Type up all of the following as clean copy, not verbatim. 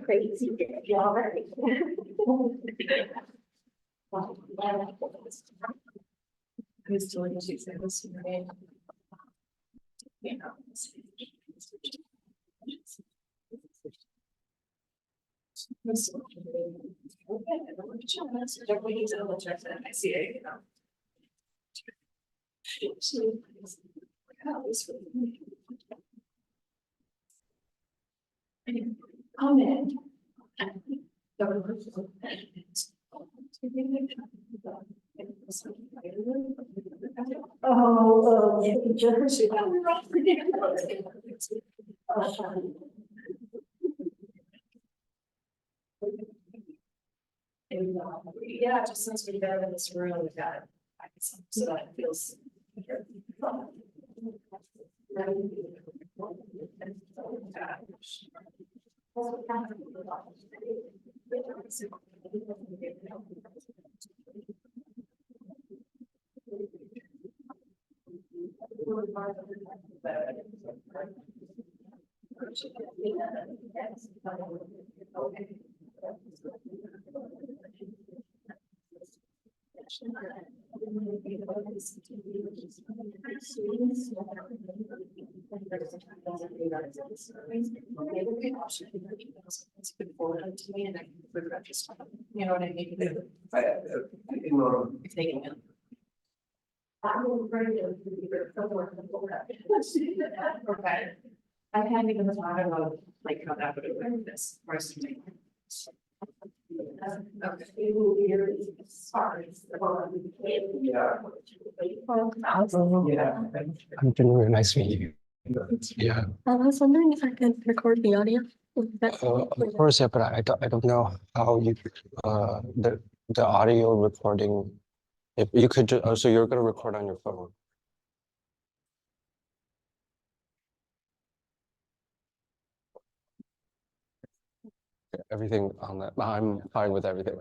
Crazy. I'm still in this morning. I see it, you know. Come in. Oh, yeah, just since we've been in this room, we've got so that feels. You know what I mean? If they can. Okay. I hadn't even thought about like how that would affect this. I'm doing really nice to meet you. Yeah. I was wondering if I could record the audio. Of course, yeah, but I don't know how you the audio recording. If you could just, so you're gonna record on your phone. Everything on that. I'm fine with everything.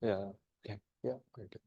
Yeah. Okay. Yeah. Very good.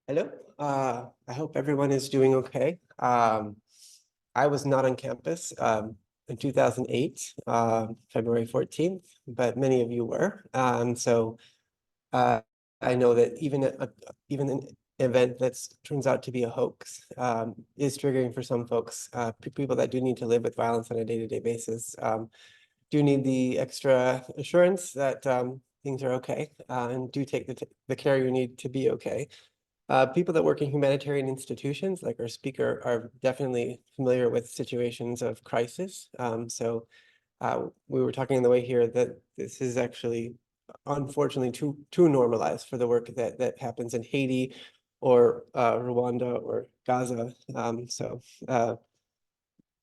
Hello, I hope everyone is doing okay. I was not on campus in 2008, February 14th, but many of you were. So I know that even an event that turns out to be a hoax is triggering for some folks. People that do need to live with violence on a day-to-day basis do need the extra assurance that things are okay and do take the care you need to be okay. People that work in humanitarian institutions, like our speaker, are definitely familiar with situations of crisis. We were talking on the way here that this is actually, unfortunately, too normalized for the work that happens in Haiti or Rwanda or Gaza.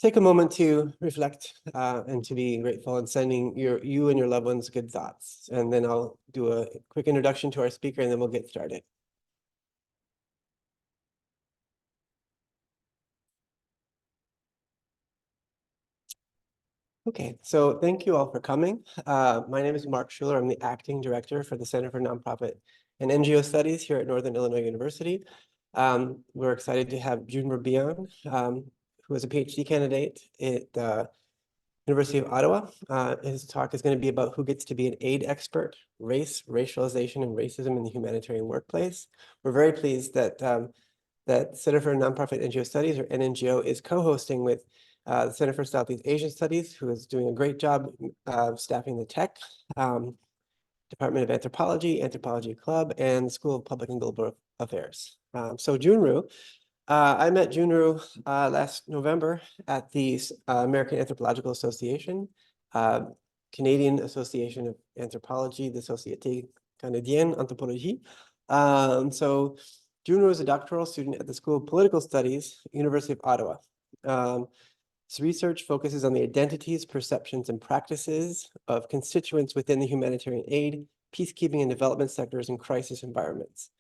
Take a moment to reflect and to be grateful and sending you and your loved ones good thoughts. And then I'll do a quick introduction to our speaker and then we'll get started. Okay, so thank you all for coming. My name is Mark Schuler. I'm the acting director for the Center for Nonprofit and NGO Studies here at Northern Illinois University. We're excited to have Junru Bian, who is a PhD candidate at the University of Ottawa. His talk is going to be about who gets to be an aid expert, race, racialization, and racism in the humanitarian workplace. We're very pleased that that Center for Nonprofit NGO Studies, or NNGO, is co-hosting with the Center for Southeast Asian Studies, who is doing a great job staffing the tech, Department of Anthropology, Anthropology Club, and School of Public and Global Affairs. So Junru, I met Junru last November at the American Anthropological Association, Canadian Association of Anthropology, the Société Canadienne Anthropologie. So Junru is a doctoral student at the School of Political Studies, University of Ottawa. His research focuses on the identities, perceptions, and practices of constituents within the humanitarian aid, peacekeeping, and development sectors in crisis environments.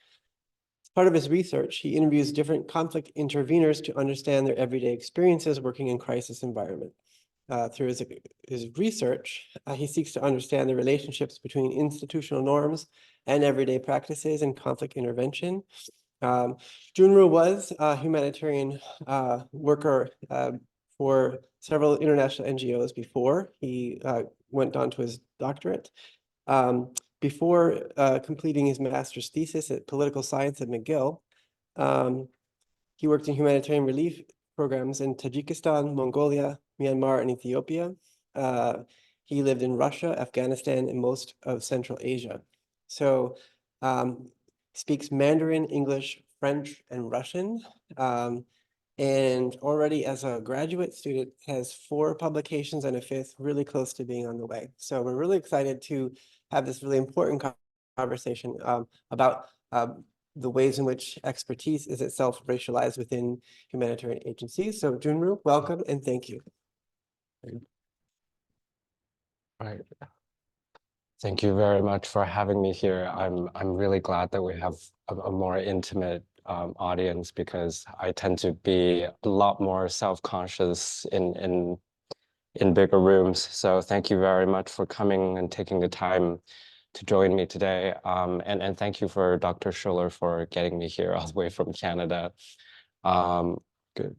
As part of his research, he interviews different conflict interveners to understand their everyday experiences working in crisis environments. Through his research, he seeks to understand the relationships between institutional norms and everyday practices in conflict intervention. Junru was a humanitarian worker for several international NGOs before he went on to his doctorate. Before completing his master's thesis at political science at McGill, he worked in humanitarian relief programs in Tajikistan, Mongolia, Myanmar, and Ethiopia. He lived in Russia, Afghanistan, and most of Central Asia. So speaks Mandarin, English, French, and Russian. And already as a graduate student has 4 publications and a 5th really close to being on the way. So we're really excited to have this really important conversation about the ways in which expertise is itself racialized within humanitarian agencies. So Junru, welcome and thank you. Right. Thank you very much for having me here. I'm really glad that we have a more intimate audience, because I tend to be a lot more self-conscious in bigger rooms. So thank you very much for coming and taking the time to join me today. And thank you for Dr. Schuler for getting me here all the way from Canada. Good.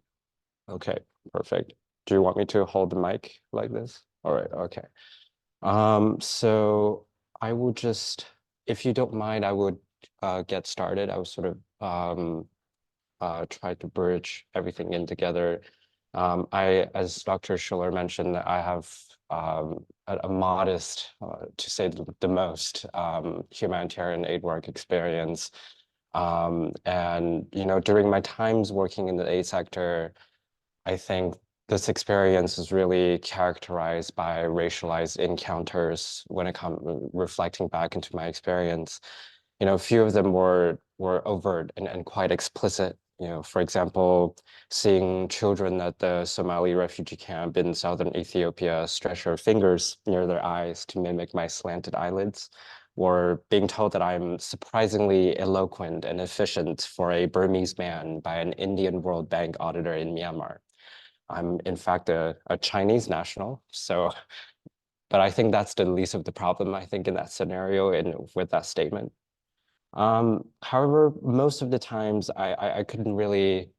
Okay, perfect. Do you want me to hold the mic like this? All right, okay. So I will just, if you don't mind, I would get started. I would sort of try to bridge everything in together. As Dr. Schuler mentioned, I have a modest, to say the most, humanitarian aid work experience. And, you know, during my times working in the aid sector, I think this experience is really characterized by racialized encounters when it comes reflecting back into my experience. You know, a few of them were overt and quite explicit. You know, for example, seeing children at the Somali refugee camp in southern Ethiopia stretch their fingers near their eyes to mimic my slanted eyelids, or being told that I'm surprisingly eloquent and efficient for a Burmese man by an Indian World Bank auditor in Myanmar. I'm in fact a Chinese national, so, but I think that's the least of the problem, I think, in that scenario and with that statement. However, most of the times I couldn't really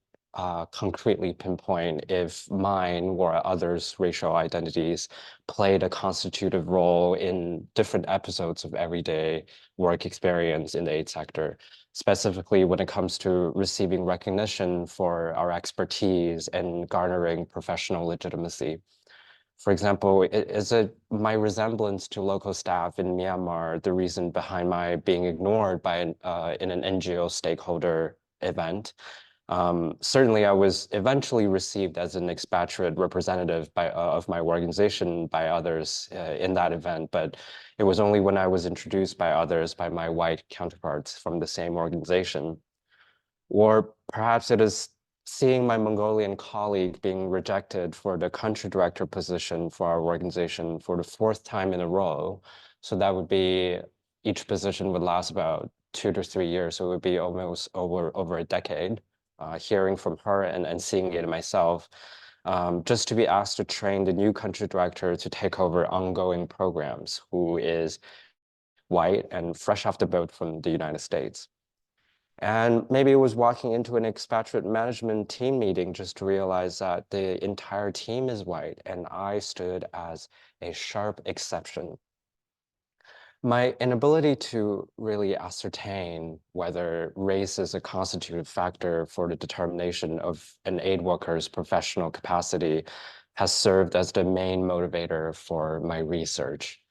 concretely pinpoint if mine or others' racial identities played a constitutive role in different episodes of everyday work experience in the aid sector, specifically when it comes to receiving recognition for our expertise and garnering professional legitimacy. For example, is it my resemblance to local staff in Myanmar the reason behind my being ignored by in an NGO stakeholder event? Certainly, I was eventually received as an expatriate representative of my organization by others in that event, but it was only when I was introduced by others, by my white counterparts from the same organization. Or perhaps it is seeing my Mongolian colleague being rejected for the country director position for our organization for the fourth time in a row. So that would be, each position would last about 2 to 3 years. So it would be almost over a decade, hearing from her and seeing it myself. Just to be asked to train the new country director to take over ongoing programs, who is white and fresh off the boat from the United States. And maybe it was walking into an expatriate management team meeting just to realize that the entire team is white and I stood as a sharp exception. My inability to really ascertain whether race is a constitutive factor for the determination of an aid worker's professional capacity has served as the main motivator for my research.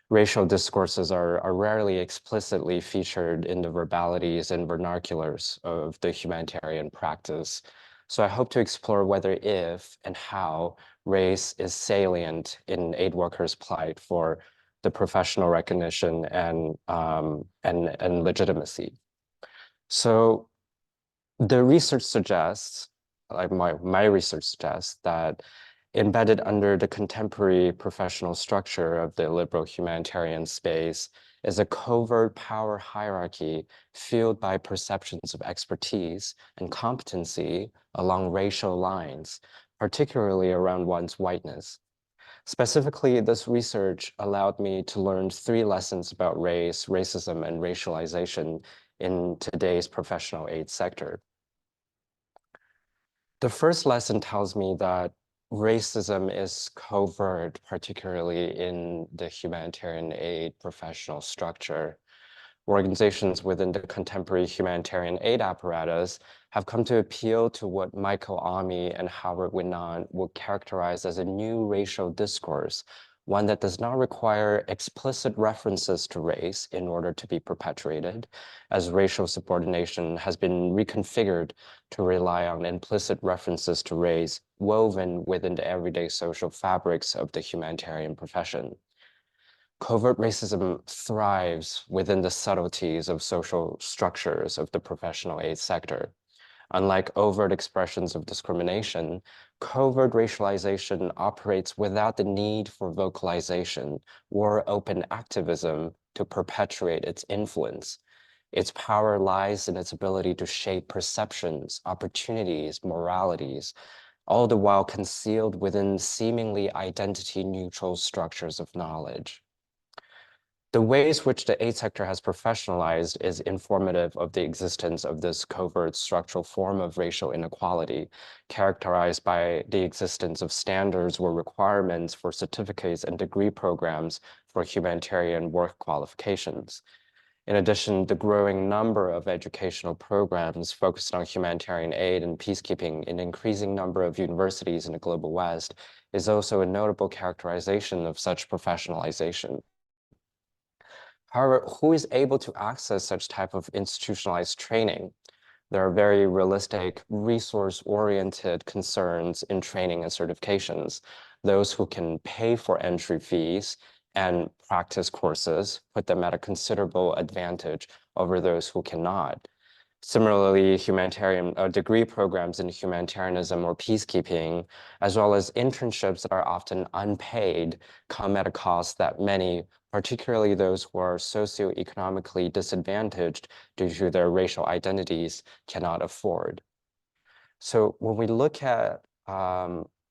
Racial discourses are rarely explicitly featured in the verbalities and vernaculars of the humanitarian practice. So I hope to explore whether if and how race is salient in aid workers' plight for the professional recognition and legitimacy. So the research suggests, like my research suggests, that embedded under the contemporary professional structure of the liberal humanitarian space is a covert power hierarchy fueled by perceptions of expertise and competency along racial lines, particularly around one's whiteness. Specifically, this research allowed me to learn 3 lessons about race, racism, and racialization in today's professional aid sector. The first lesson tells me that racism is covert, particularly in the humanitarian aid professional structure. Organizations within the contemporary humanitarian aid apparatus have come to appeal to what Michael Ami and Howard Winant would characterize as a new racial discourse, one that does not require explicit references to race in order to be perpetuated, as racial subordination has been reconfigured to rely on implicit references to race woven within the everyday social fabrics of the humanitarian profession. Covert racism thrives within the subtleties of social structures of the professional aid sector. Unlike overt expressions of discrimination, covert racialization operates without the need for vocalization or open activism to perpetuate its influence. Its power lies in its ability to shape perceptions, opportunities, moralities, all the while concealed within seemingly identity-neutral structures of knowledge. The ways which the aid sector has professionalized is informative of the existence of this covert structural form of racial inequality, characterized by the existence of standards or requirements for certificates and degree programs for humanitarian work qualifications. In addition, the growing number of educational programs focused on humanitarian aid and peacekeeping in an increasing number of universities in the global West is also a notable characterization of such professionalization. However, who is able to access such type of institutionalized training? There are very realistic, resource-oriented concerns in training and certifications. Those who can pay for entry fees and practice courses put them at a considerable advantage over those who cannot. Similarly, humanitarian degree programs in humanitarianism or peacekeeping, as well as internships that are often unpaid, come at a cost that many, particularly those who are socioeconomically disadvantaged due to their racial identities, cannot afford. So when we look at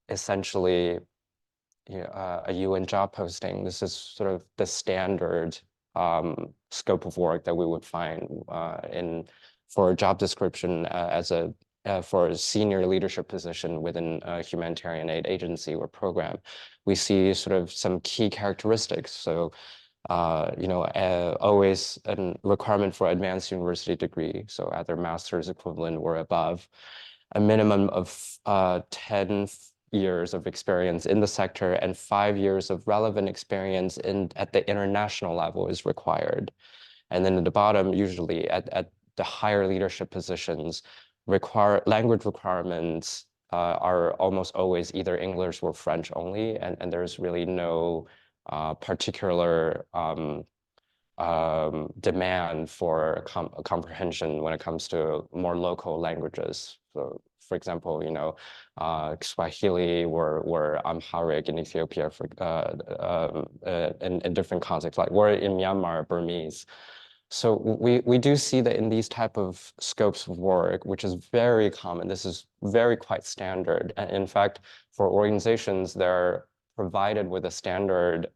essentially a UN job posting, this is sort of the standard scope of work that we would find for a job description for a senior leadership position within a humanitarian aid agency or program. We see sort of some key characteristics. So, always a requirement for advanced university degree, so either master's equivalent or above, a minimum of 10 years of experience in the sector and 5 years of relevant experience at the international level is required. And then at the bottom, usually at the higher leadership positions, language requirements are almost always either English or French only, and there's really no particular demand for comprehension when it comes to more local languages. So, for example, Swahili or Amharic in Ethiopia, in different contexts, like we're in Myanmar, Burmese. So we do see that in these type of scopes of work, which is very common, this is very quite standard. And in fact, for organizations, they're provided with a standard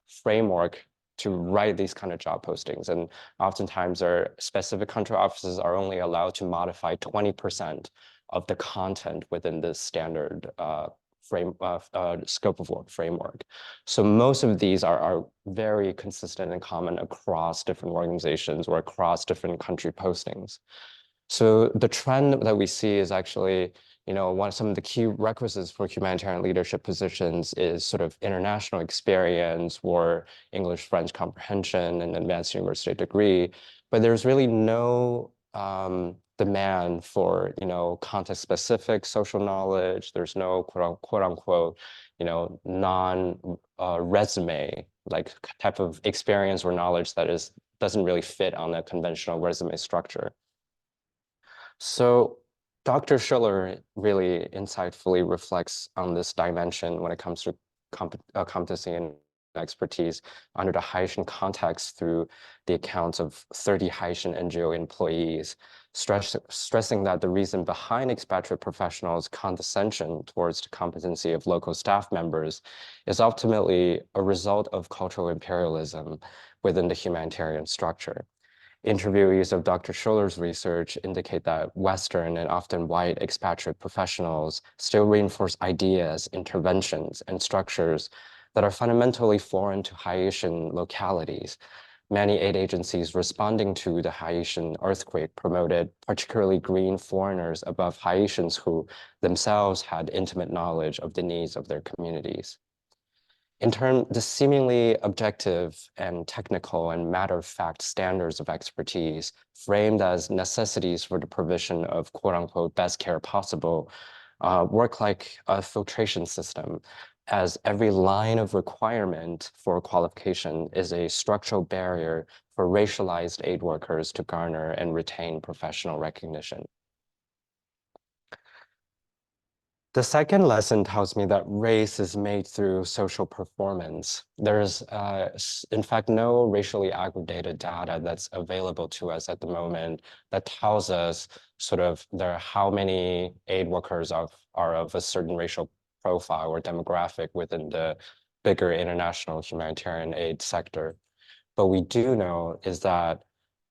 framework to write these kind of job postings. And oftentimes our specific country offices are only allowed to modify 20% of the content within this standard scope of work framework. So most of these are very consistent and common across different organizations or across different country postings. So the trend that we see is actually, some of the key requisites for humanitarian leadership positions is sort of international experience or English, French comprehension and advanced university degree, but there's really no demand for, context-specific social knowledge. There's no quote unquote, non-resume like type of experience or knowledge that doesn't really fit on a conventional resume structure. So Dr. Schiller really insightfully reflects on this dimension when it comes to competency and expertise under the Haitian context through the accounts of 30 Haitian NGO employees, stressing that the reason behind expatriate professionals' condescension towards the competency of local staff members is ultimately a result of cultural imperialism within the humanitarian structure. Interviewees of Dr. Schiller's research indicate that Western and often white expatriate professionals still reinforce ideas, interventions, and structures that are fundamentally foreign to Haitian localities. Many aid agencies responding to the Haitian earthquake promoted particularly green foreigners above Haitians who themselves had intimate knowledge of the needs of their communities. In turn, the seemingly objective and technical and matter-of-fact standards of expertise, framed as necessities for the provision of quote-unquote best care possible, work like a filtration system, as every line of requirement for qualification is a structural barrier for racialized aid workers to garner and retain professional recognition. The second lesson tells me that race is made through social performance. There's, in fact, no racially aggregated data that's available to us at the moment that tells us sort of how many aid workers are of a certain racial profile or demographic within the bigger international humanitarian aid sector. But we do know is that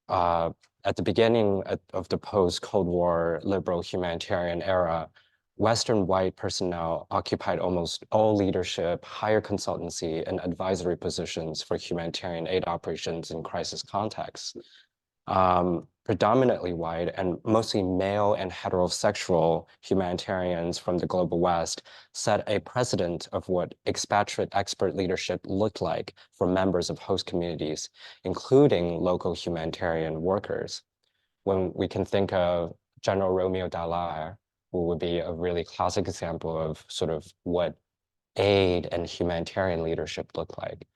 at the beginning of the post-Cold War liberal humanitarian era, Western white personnel occupied almost all leadership, higher consultancy, and advisory positions for humanitarian aid operations in crisis contexts. Predominantly white and mostly male and heterosexual humanitarians from the global West set a precedent of what expatriate expert leadership looked like for members of host communities, including local humanitarian workers. When we can think of General Romeo Dallaire, who would be a really classic example of sort of what aid and humanitarian leadership look like.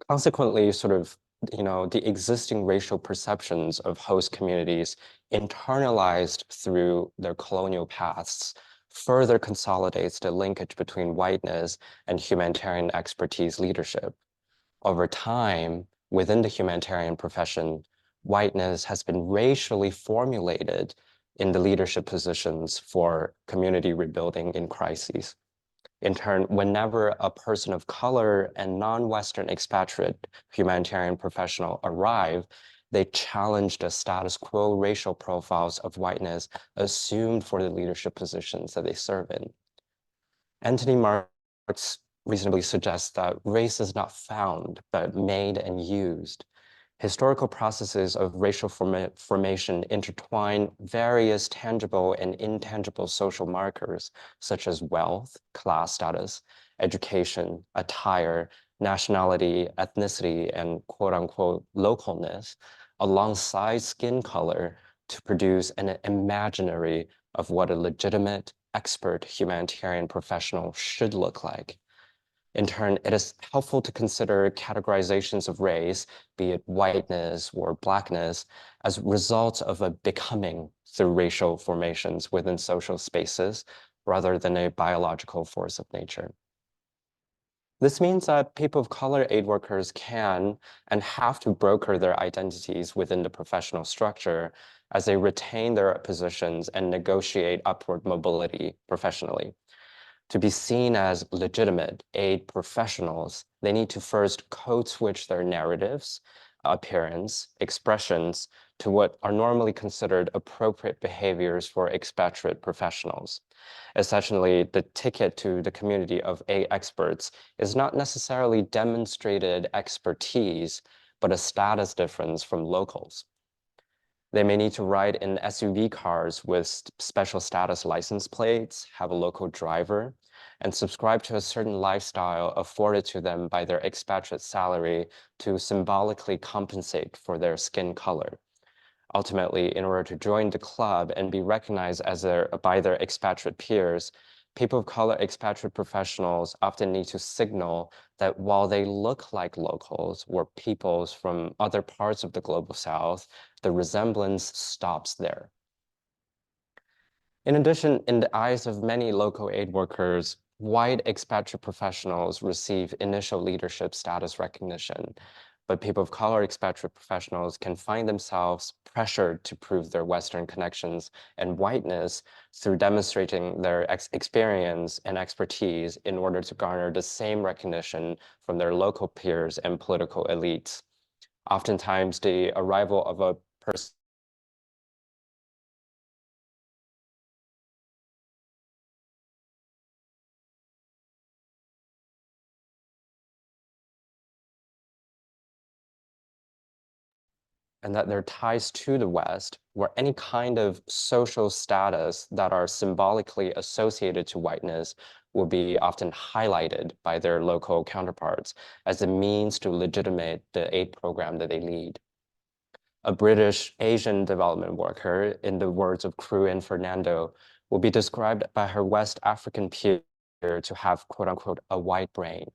Consequently, sort of, the existing racial perceptions of host communities internalized through their colonial pasts further consolidates the linkage between whiteness and humanitarian expertise leadership. Over time, within the humanitarian profession, whiteness has been racially formulated in the leadership positions for community rebuilding in crises. In turn, whenever a person of color and non-Western expatriate humanitarian professional arrive, they challenge the status quo racial profiles of whiteness assumed for the leadership positions that they serve in. Anthony Marx reasonably suggests that race is not found, but made and used. Historical processes of racial formation intertwine various tangible and intangible social markers, such as wealth, class status, education, attire, nationality, ethnicity, and quote-unquote localness, alongside skin color to produce an imaginary of what a legitimate, expert humanitarian professional should look like. In turn, it is helpful to consider categorizations of race, be it whiteness or blackness, as results of a becoming through racial formations within social spaces, rather than a biological force of nature. This means that people of color aid workers can and have to broker their identities within the professional structure as they retain their positions and negotiate upward mobility professionally. To be seen as legitimate aid professionals, they need to first code switch their narratives, appearance, expressions to what are normally considered appropriate behaviors for expatriate professionals. Essentially, the ticket to the community of aid experts is not necessarily demonstrated expertise, but a status difference from locals. They may need to ride in SUV cars with special status license plates, have a local driver, and subscribe to a certain lifestyle afforded to them by their expatriate salary to symbolically compensate for their skin color. Ultimately, in order to join the club and be recognized as by their expatriate peers, people of color expatriate professionals often need to signal that while they look like locals or peoples from other parts of the global South, the resemblance stops there. In addition, in the eyes of many local aid workers, white expatriate professionals receive initial leadership status recognition, but people of color expatriate professionals can find themselves pressured to prove their Western connections and whiteness through demonstrating their experience and expertise in order to garner the same recognition from their local peers and political elites. Oftentimes, the arrival of a person and that their ties to the West, or any kind of social status that are symbolically associated to whiteness, will be often highlighted by their local counterparts as a means to legitimate the aid program that they lead. A British Asian development worker, in the words of Crew and Fernando, will be described by her West African peer to have, quote unquote, a white brain.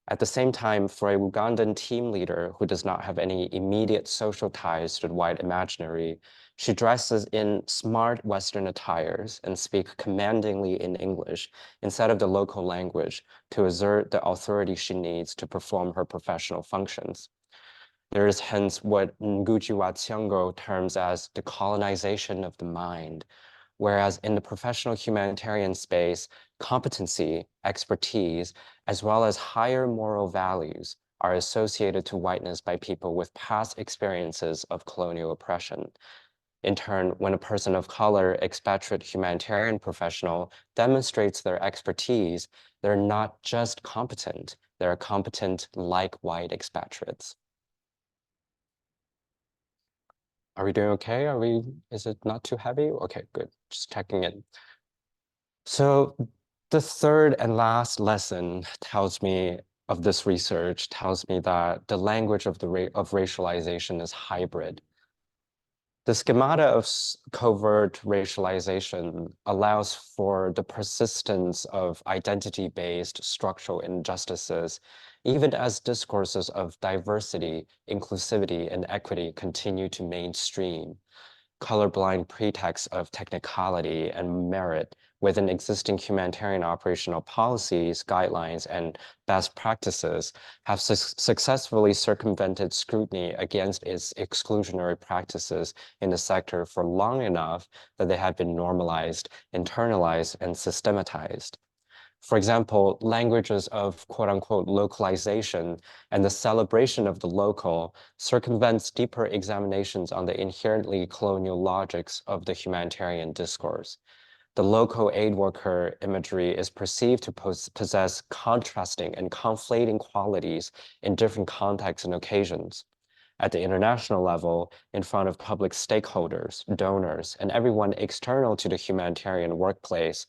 At the same time, for a Ugandan team leader who does not have any immediate social ties to the white imaginary, she dresses in smart Western attires and speaks commandingly in English instead of the local language to exert the authority she needs to perform her professional functions. There is hence what Ngugi wa Thiong'o terms as the colonization of the mind, whereas in the professional humanitarian space, competency, expertise, as well as higher moral values are associated to whiteness by people with past experiences of colonial oppression. In turn, when a person of color, expatriate humanitarian professional demonstrates their expertise, they're not just competent, they're competent like white expatriates. Are we doing okay? Is it not too heavy? Okay, good, just checking in. So the third and last lesson of this research tells me that the language of racialization is hybrid. The schemata of covert racialization allows for the persistence of identity-based structural injustices, even as discourses of diversity, inclusivity, and equity continue to mainstream. Colorblind pretexts of technicality and merit within existing humanitarian operational policies, guidelines, and best practices have successfully circumvented scrutiny against its exclusionary practices in the sector for long enough that they have been normalized, internalized, and systematized. For example, languages of quote unquote localization and the celebration of the local circumvents deeper examinations on the inherently colonial logics of the humanitarian discourse. The local aid worker imagery is perceived to possess contrasting and conflating qualities in different contexts and occasions. At the international level, in front of public stakeholders, donors, and everyone external to the humanitarian workplace,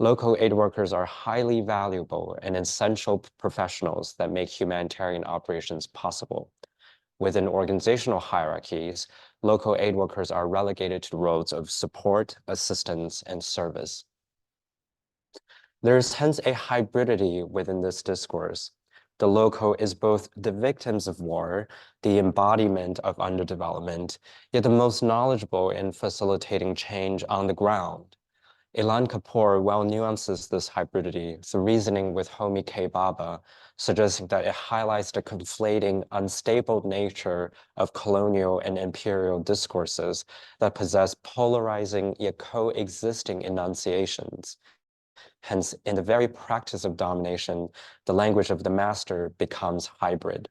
local aid workers are highly valuable and essential professionals that make humanitarian operations possible. Within organizational hierarchies, local aid workers are relegated to roles of support, assistance, and service. There is hence a hybridity within this discourse. The local is both the victims of war, the embodiment of underdevelopment, yet the most knowledgeable in facilitating change on the ground. Ilan Kapoor well nuances this hybridity through reasoning with Homi K. Bhabha, suggesting that it highlights the conflating, unstable nature of colonial and imperial discourses that possess polarizing yet coexisting enunciations. Hence, in the very practice of domination, the language of the master becomes hybrid.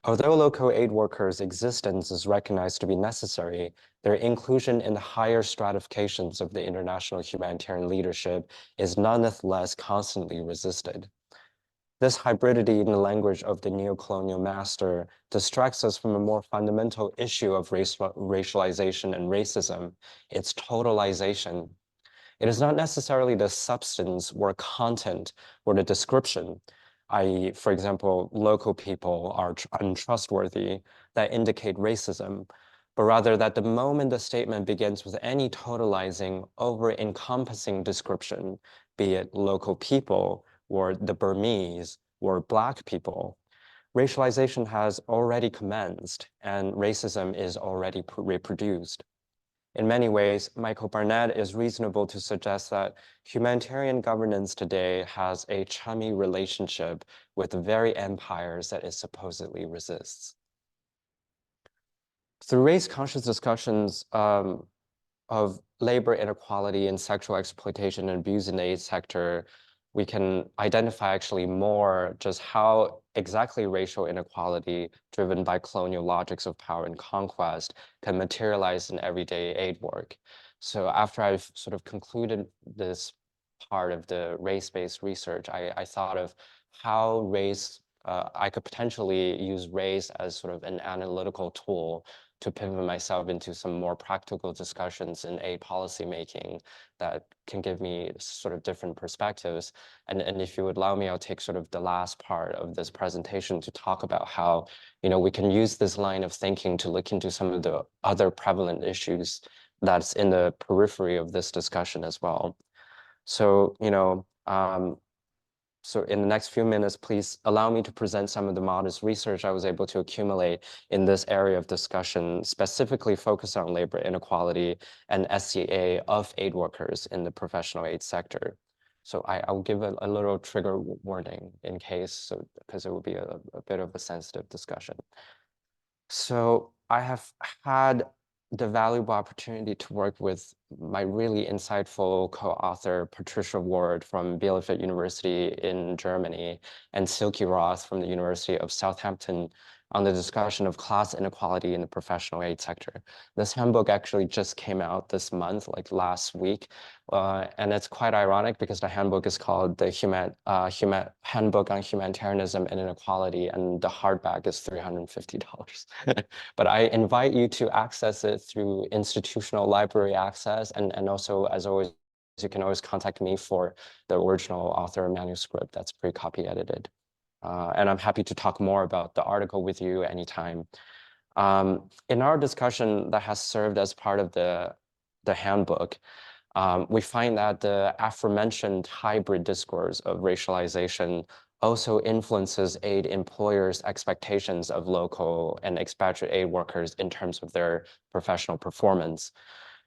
Although local aid workers' existence is recognized to be necessary, their inclusion in the higher stratifications of the international humanitarian leadership is nonetheless constantly resisted. This hybridity in the language of the neocolonial master distracts us from a more fundamental issue of racialization and racism, its totalization. It is not necessarily the substance or content or the description, i.e., for example, local people are untrustworthy, that indicate racism, but rather that the moment the statement begins with any totalizing, over-encompassing description, be it local people or the Burmese or Black people, racialization has already commenced and racism is already reproduced. In many ways, Michael Barnett is reasonable to suggest that humanitarian governance today has a chummy relationship with the very empires that it supposedly resists. Through race-conscious discussions of labor inequality and sexual exploitation and abuse in the aid sector, we can identify actually more just how exactly racial inequality driven by colonial logics of power and conquest can materialize in everyday aid work. So after I've sort of concluded this part of the race-based research, I thought of how race, I could potentially use race as sort of an analytical tool to pivot myself into some more practical discussions in aid policy making that can give me sort of different perspectives. And if you would allow me, I'll take sort of the last part of this presentation to talk about how, we can use this line of thinking to look into some of the other prevalent issues that's in the periphery of this discussion as well. So, so in the next few minutes, please allow me to present some of the modest research I was able to accumulate in this area of discussion, specifically focused on labor inequality and SCA of aid workers in the professional aid sector. So I'll give a little trigger warning in case, because it will be a bit of a sensitive discussion. So I have had the valuable opportunity to work with my really insightful co-author, Patricia Ward from Bielefeld University in Germany, and Silke Roth from the University of Southampton on the discussion of class inequality in the professional aid sector. This handbook actually just came out this month, like last week. And it's quite ironic because the handbook is called the Handbook on Humanitarianism and Inequality, and the hardback is $350. But I invite you to access it through institutional library access, and also, as always, you can always contact me for the original author manuscript that's pre-copy edited. And I'm happy to talk more about the article with you anytime. In our discussion that has served as part of the handbook, we find that the aforementioned hybrid discourse of racialization also influences aid employers' expectations of local and expatriate aid workers in terms of their professional performance.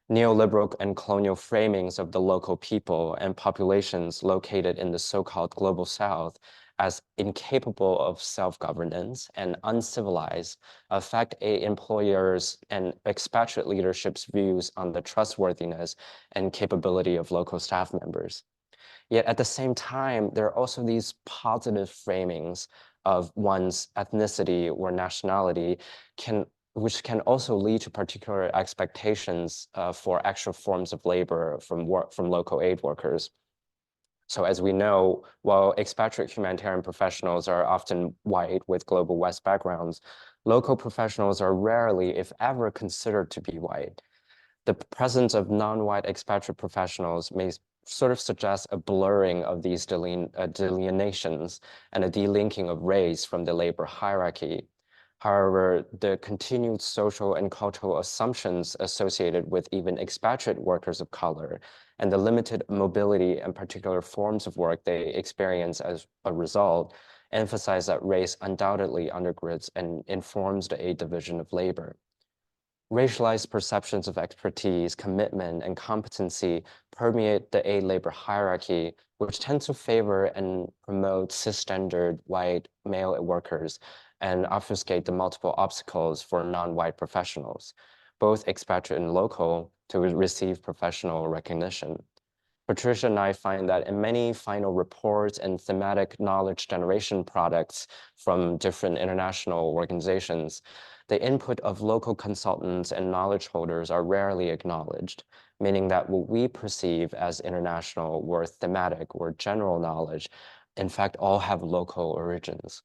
Neoliberal and colonial framings of the local people and populations located in the so-called global South as incapable of self-governance and uncivilized affect aid employers and expatriate leadership's views on the trustworthiness and capability of local staff members. Yet at the same time, there are also these positive framings of one's ethnicity or nationality which can also lead to particular expectations for extra forms of labor from local aid workers. So as we know, while expatriate humanitarian professionals are often white with global West backgrounds, local professionals are rarely, if ever, considered to be white. The presence of non-white expatriate professionals may sort of suggest a blurring of these delineations and a delinking of race from the labor hierarchy. However, the continued social and cultural assumptions associated with even expatriate workers of color and the limited mobility and particular forms of work they experience as a result emphasize that race undoubtedly undergirds and informs the aid division of labor. Racialized perceptions of expertise, commitment, and competency permeate the aid labor hierarchy, which tends to favor and promote cisgendered white male workers and obfuscate the multiple obstacles for non-white professionals, both expatriate and local, to receive professional recognition. Patricia and I find that in many final reports and thematic knowledge generation products from different international organizations, the input of local consultants and knowledge holders are rarely acknowledged, meaning that what we perceive as international or thematic or general knowledge, in fact, all have local origins.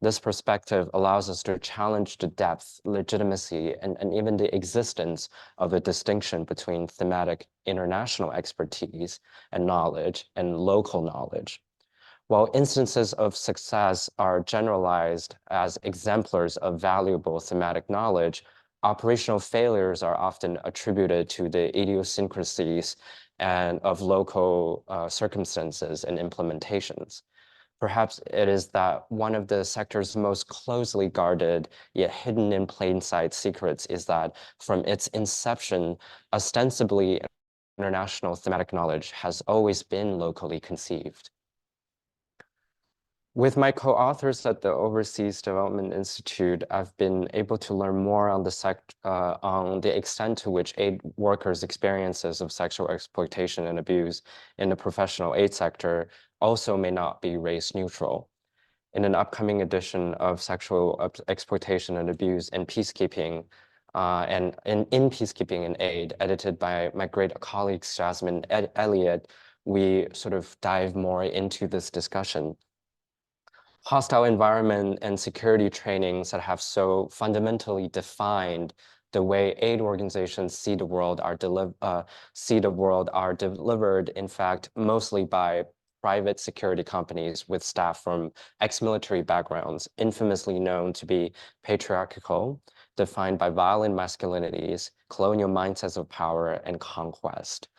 This perspective allows us to challenge the depth, legitimacy, and even the existence of a distinction between thematic international expertise and knowledge and local knowledge. While instances of success are generalized as exemplars of valuable thematic knowledge, operational failures are often attributed to the idiosyncrasies and of local circumstances and implementations. Perhaps it is that one of the sector's most closely guarded, yet hidden in plain sight secrets is that from its inception, ostensibly international thematic knowledge has always been locally conceived. With my co-authors at the Overseas Development Institute, I've been able to learn more on the extent to which aid workers' experiences of sexual exploitation and abuse in the professional aid sector also may not be race neutral. In an upcoming edition of Sexual Exploitation and Abuse in Peacekeeping, and in Peacekeeping and Aid, edited by my great colleagues Jasmine Elliott, we sort of dive more into this discussion. Hostile environment and security trainings that have so fundamentally defined the way aid organizations see the world are delivered, in fact, mostly by private security companies with staff from ex-military backgrounds, infamously known to be patriarchal, defined by violent masculinities, colonial mindsets of power, and conquest.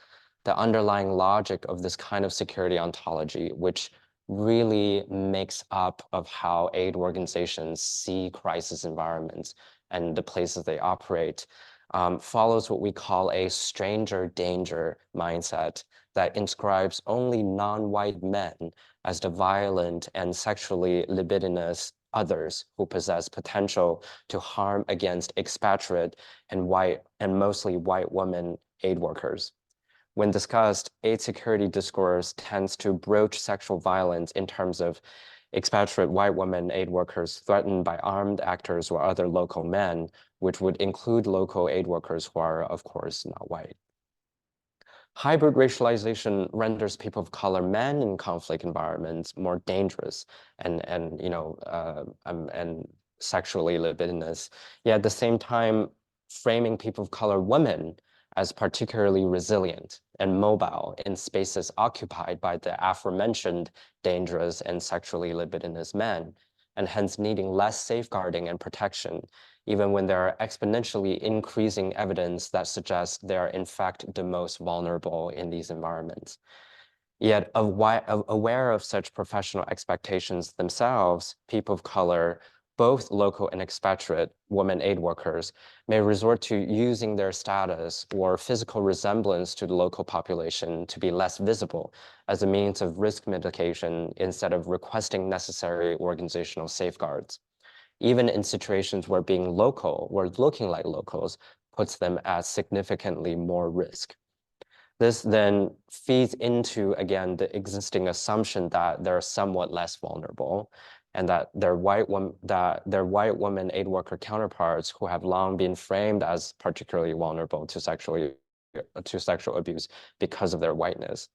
The underlying logic of this kind of security ontology, which really makes up of how aid organizations see crisis environments and the places they operate, follows what we call a stranger danger mindset that inscribes only non-white men as the violent and sexually libidinous others who possess potential to harm against expatriate and mostly white women aid workers. When discussed, aid security discourse tends to broach sexual violence in terms of expatriate white women aid workers threatened by armed actors or other local men, which would include local aid workers who are, of course, not white. Hybrid racialization renders people of color men in conflict environments more dangerous and sexually libidinous. Yet at the same time, framing people of color women as particularly resilient and mobile in spaces occupied by the aforementioned dangerous and sexually libidinous men, and hence needing less safeguarding and protection, even when there are exponentially increasing evidence that suggests they are in fact the most vulnerable in these environments. Yet aware of such professional expectations themselves, people of color, both local and expatriate women aid workers, may resort to using their status or physical resemblance to the local population to be less visible as a means of risk mitigation instead of requesting necessary organizational safeguards, even in situations where being local or looking like locals puts them at significantly more risk. This then feeds into, again, the existing assumption that they're somewhat less vulnerable and that their white women aid worker counterparts who have long been framed as particularly vulnerable to sexual abuse because of their whiteness.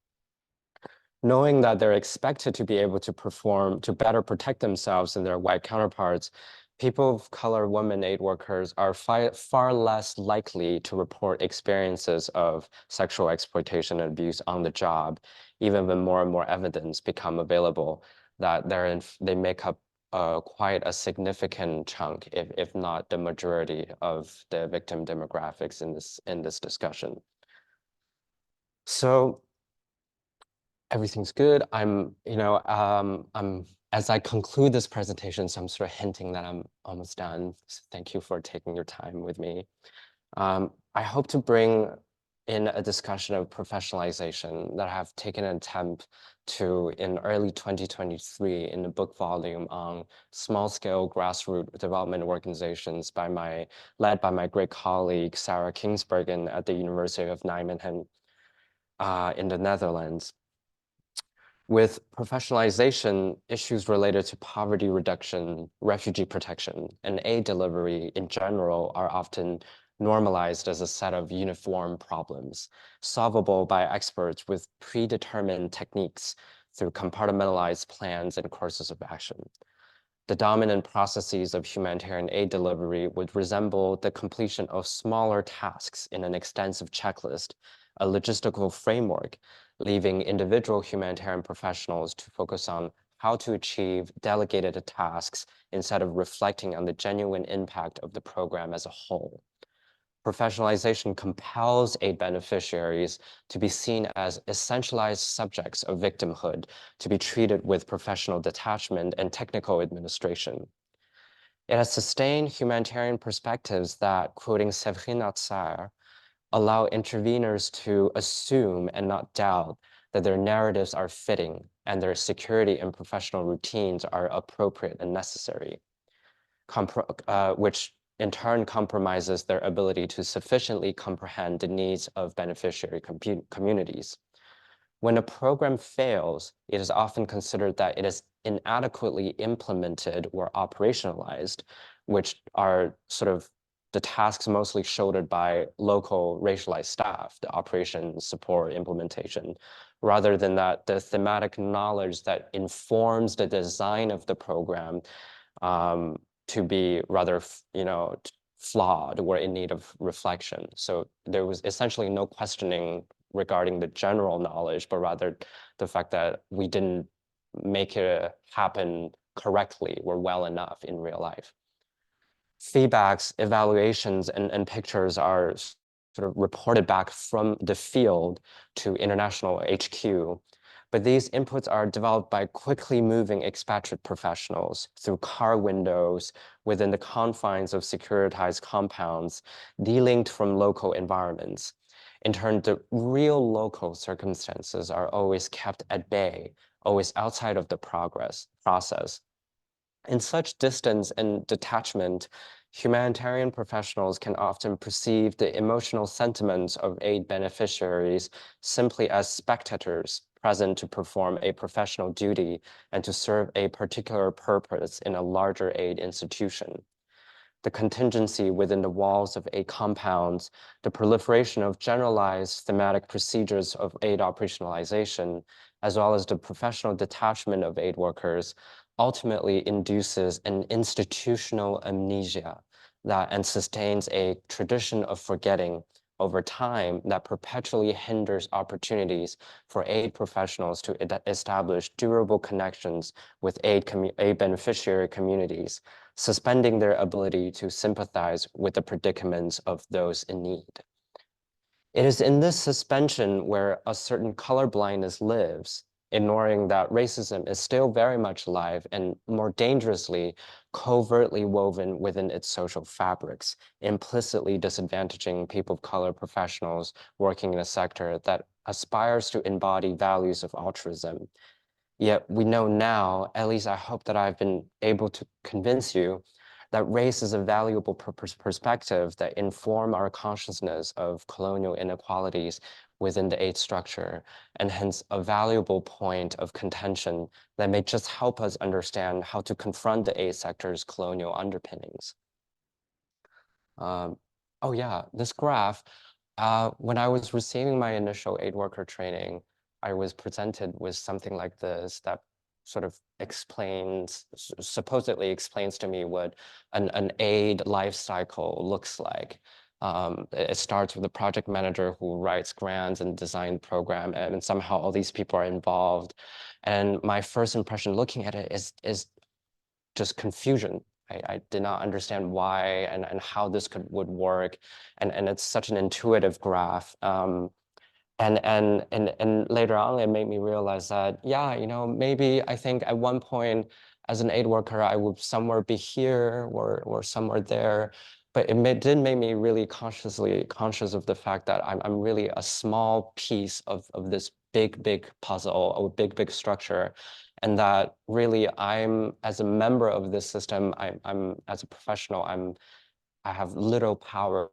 Knowing that they're expected to be able to better protect themselves and their white counterparts, people of color women aid workers are far less likely to report experiences of sexual exploitation and abuse on the job, even when more and more evidence become available that they make up quite a significant chunk, if not the majority of the victim demographics in this discussion. So everything's good. As I conclude this presentation, so I'm sort of hinting that I'm almost done. So thank you for taking your time with me. I hope to bring in a discussion of professionalization that I have taken an attempt to in early 2023 in the book volume on small-scale grassroots development organizations led by my great colleague, Sarah Kingsbergen at the University of Nijmegen in the Netherlands. With professionalization, issues related to poverty reduction, refugee protection, and aid delivery in general are often normalized as a set of uniform problems, solvable by experts with predetermined techniques through compartmentalized plans and courses of action. The dominant processes of humanitarian aid delivery would resemble the completion of smaller tasks in an extensive checklist, a logistical framework, leaving individual humanitarian professionals to focus on how to achieve delegated tasks instead of reflecting on the genuine impact of the program as a whole. Professionalization compels aid beneficiaries to be seen as essentialized subjects of victimhood, to be treated with professional detachment and technical administration. It has sustained humanitarian perspectives that, quoting Séverine Atzar, allow interveners to assume and not doubt that their narratives are fitting and their security and professional routines are appropriate and necessary, which in turn compromises their ability to sufficiently comprehend the needs of beneficiary communities. When a program fails, it is often considered that it is inadequately implemented or operationalized, which are sort of the tasks mostly shouldered by local racialized staff, the operations, support, implementation, rather than that the thematic knowledge that informs the design of the program to be rather, flawed or in need of reflection. So there was essentially no questioning regarding the general knowledge, but rather the fact that we didn't make it happen correctly or well enough in real life. Feedbacks, evaluations, and pictures are sort of reported back from the field to international HQ. But these inputs are developed by quickly moving expatriate professionals through car windows within the confines of securitized compounds, delinked from local environments. In turn, the real local circumstances are always kept at bay, always outside of the process. In such distance and detachment, humanitarian professionals can often perceive the emotional sentiments of aid beneficiaries simply as spectators present to perform a professional duty and to serve a particular purpose in a larger aid institution. The contingency within the walls of aid compounds, the proliferation of generalized thematic procedures of aid operationalization, as well as the professional detachment of aid workers, ultimately induces an institutional amnesia and sustains a tradition of forgetting over time that perpetually hinders opportunities for aid professionals to establish durable connections with aid beneficiary communities, suspending their ability to sympathize with the predicaments of those in need. It is in this suspension where a certain colorblindness lives, ignoring that racism is still very much alive and more dangerously, covertly woven within its social fabrics, implicitly disadvantaging people of color professionals working in a sector that aspires to embody values of altruism. Yet we know now, at least I hope that I've been able to convince you, that race is a valuable perspective that inform our consciousness of colonial inequalities within the aid structure, and hence a valuable point of contention that may just help us understand how to confront the aid sector's colonial underpinnings. Oh yeah, this graph, when I was receiving my initial aid worker training, I was presented with something like this that sort of explains, supposedly explains to me what an aid life cycle looks like. It starts with a project manager who writes grants and design program, and somehow all these people are involved. And my first impression looking at it is just confusion. I did not understand why and how this would work. And it's such an intuitive graph. And later on, it made me realize that, yeah, you know, maybe I think at one point as an aid worker, I would somewhere be here or somewhere there. But did make me really conscious of the fact that I'm really a small piece of this big puzzle, or big structure. And that really as a member of this system, I'm as a professional, I have little power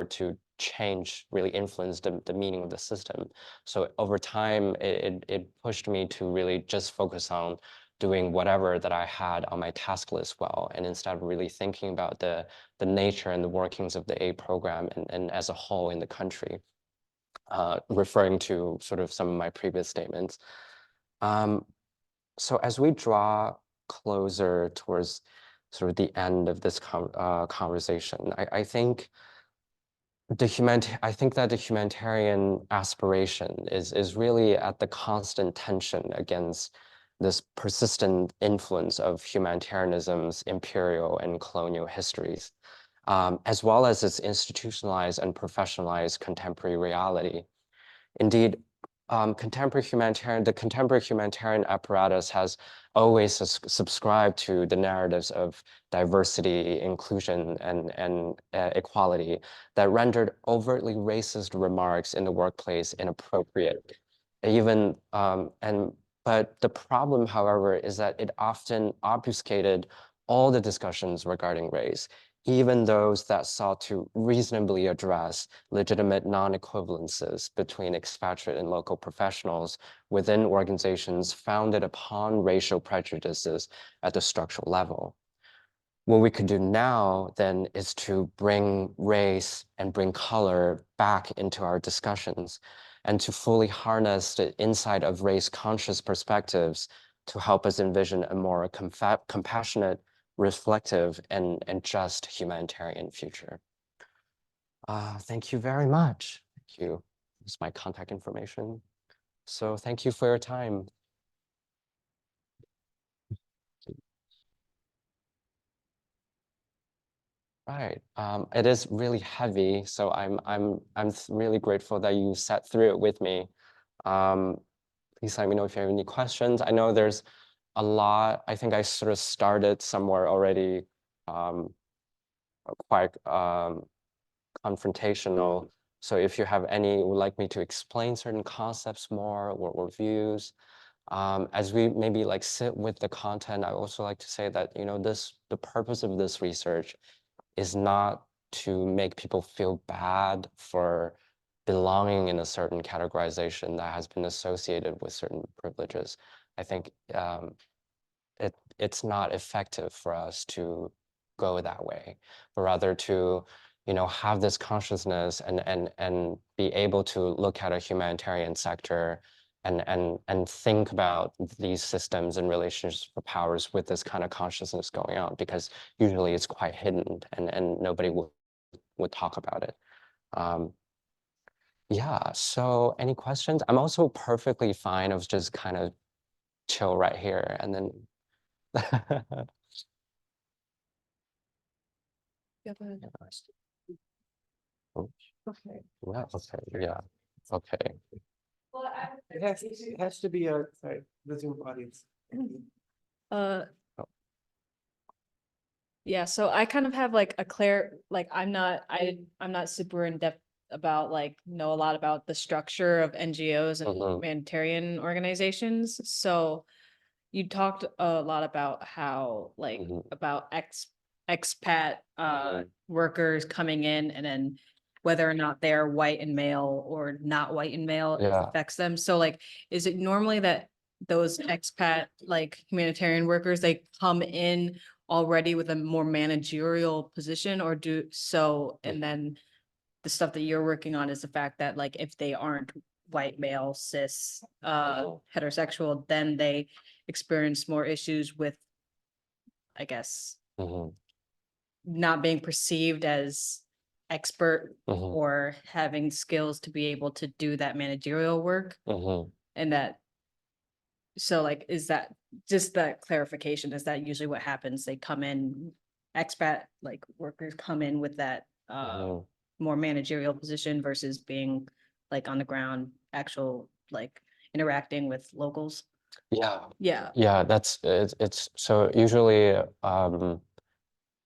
to change, really influence the meaning of the system. So over time, it pushed me to really just focus on doing whatever that I had on my task list well, and instead of really thinking about the nature and the workings of the aid program and as a whole in the country, referring to sort of some of my previous statements. So as we draw closer towards sort of the end of this conversation, I think that the humanitarian aspiration is really at the constant tension against this persistent influence of humanitarianism's imperial and colonial histories, as well as its institutionalized and professionalized contemporary reality. Indeed, the contemporary humanitarian apparatus has always subscribed to the narratives of diversity, inclusion, and equality that rendered overtly racist remarks in the workplace inappropriate. But the problem, however, is that it often obfuscated all the discussions regarding race, even those that sought to reasonably address legitimate non-equivalences between expatriate and local professionals within organizations founded upon racial prejudices at the structural level. What we could do now then is to bring race and bring color back into our discussions and to fully harness the insight of race-conscious perspectives to help us envision a more compassionate, reflective, and just humanitarian future. Thank you very much. Thank you. This is my contact information. So thank you for your time. Right. It is really heavy, so I'm really grateful that you sat through it with me. Please let me know if you have any questions. I know there's a lot. I think I sort of started somewhere already, quite confrontational. So if you have would like me to explain certain concepts more or views, as we maybe like sit with the content, I also like to say that, you know, the purpose of this research is not to make people feel bad for belonging in a certain categorization that has been associated with certain privileges. I think it's not effective for us to go that way, but rather to, you know, have this consciousness and be able to look at a humanitarian sector and think about these systems and relationships for powers with this kind of consciousness going on, because usually it's quite hidden and nobody would talk about it. Yeah, so any questions? I'm also perfectly fine of just kind of chill right here and then Yeah, go ahead. Oh, Okay. yeah, okay, yeah, okay. Well, It has to be sorry, the Zoom audience. Uh, Oh. yeah, so I kind of have like I'm not super in depth about know a lot about the structure of NGOs and Mhm. humanitarian organizations. So you talked a lot about how Mhm. about expat Mhm. workers coming in and then whether or not they're white and male or not white and male Yeah. affects them. So like, is it normally that those expat, like humanitarian workers, they come in already with a more managerial position or and then the stuff that you're working on is the fact that like, if they aren't white, male, cis, heterosexual, then they experience more issues with, I guess, Mhm, not being perceived as expert mhm, or having skills to be able to do that managerial work. mhm. And that, so like, is that just that clarification? Is that usually what happens? They come in, expat like workers come in with that Mhm. more managerial position versus being like on the ground, actual like interacting with locals? Yeah, Yeah. yeah, it's so usually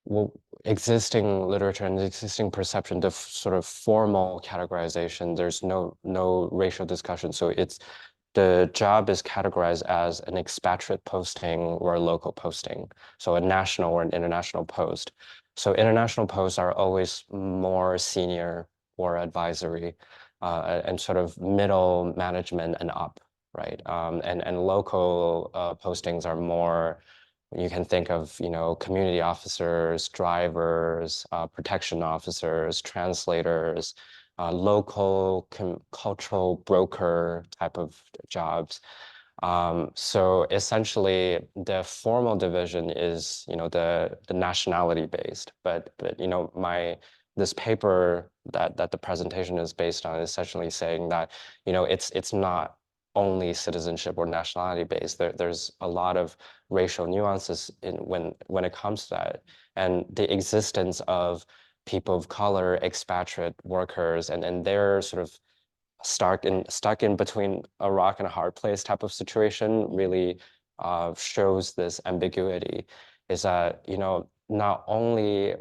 well, existing literature and existing perception, the sort of formal categorization, there's no racial discussion. So it's the job is categorized as an expatriate posting or a local posting. So a national or an international post. So international posts are always more senior or advisory, and sort of middle management and up, right? And local postings are more, you can think of, community officers, drivers, protection officers, translators, local cultural broker type of jobs. So essentially, the formal division is, the nationality based, but this paper that the presentation is based on is essentially saying that, it's not only citizenship or nationality based. There's a lot of racial nuances when it comes to that, and the existence of people of color, expatriate workers, and they're sort of stuck in between a rock and a hard place type of situation really shows this ambiguity. Is that, not only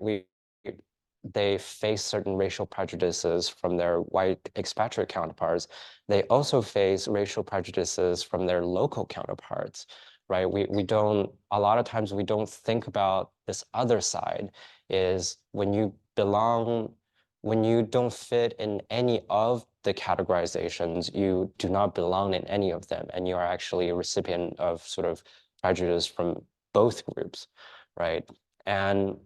they face certain racial prejudices from their white expatriate counterparts, they also face racial prejudices from their local counterparts, right? We don't, a lot of times we don't think about this other side, is when you don't fit in any of the categorizations, you do not belong in any of them, and you are actually a recipient of sort of prejudice from both groups, right? And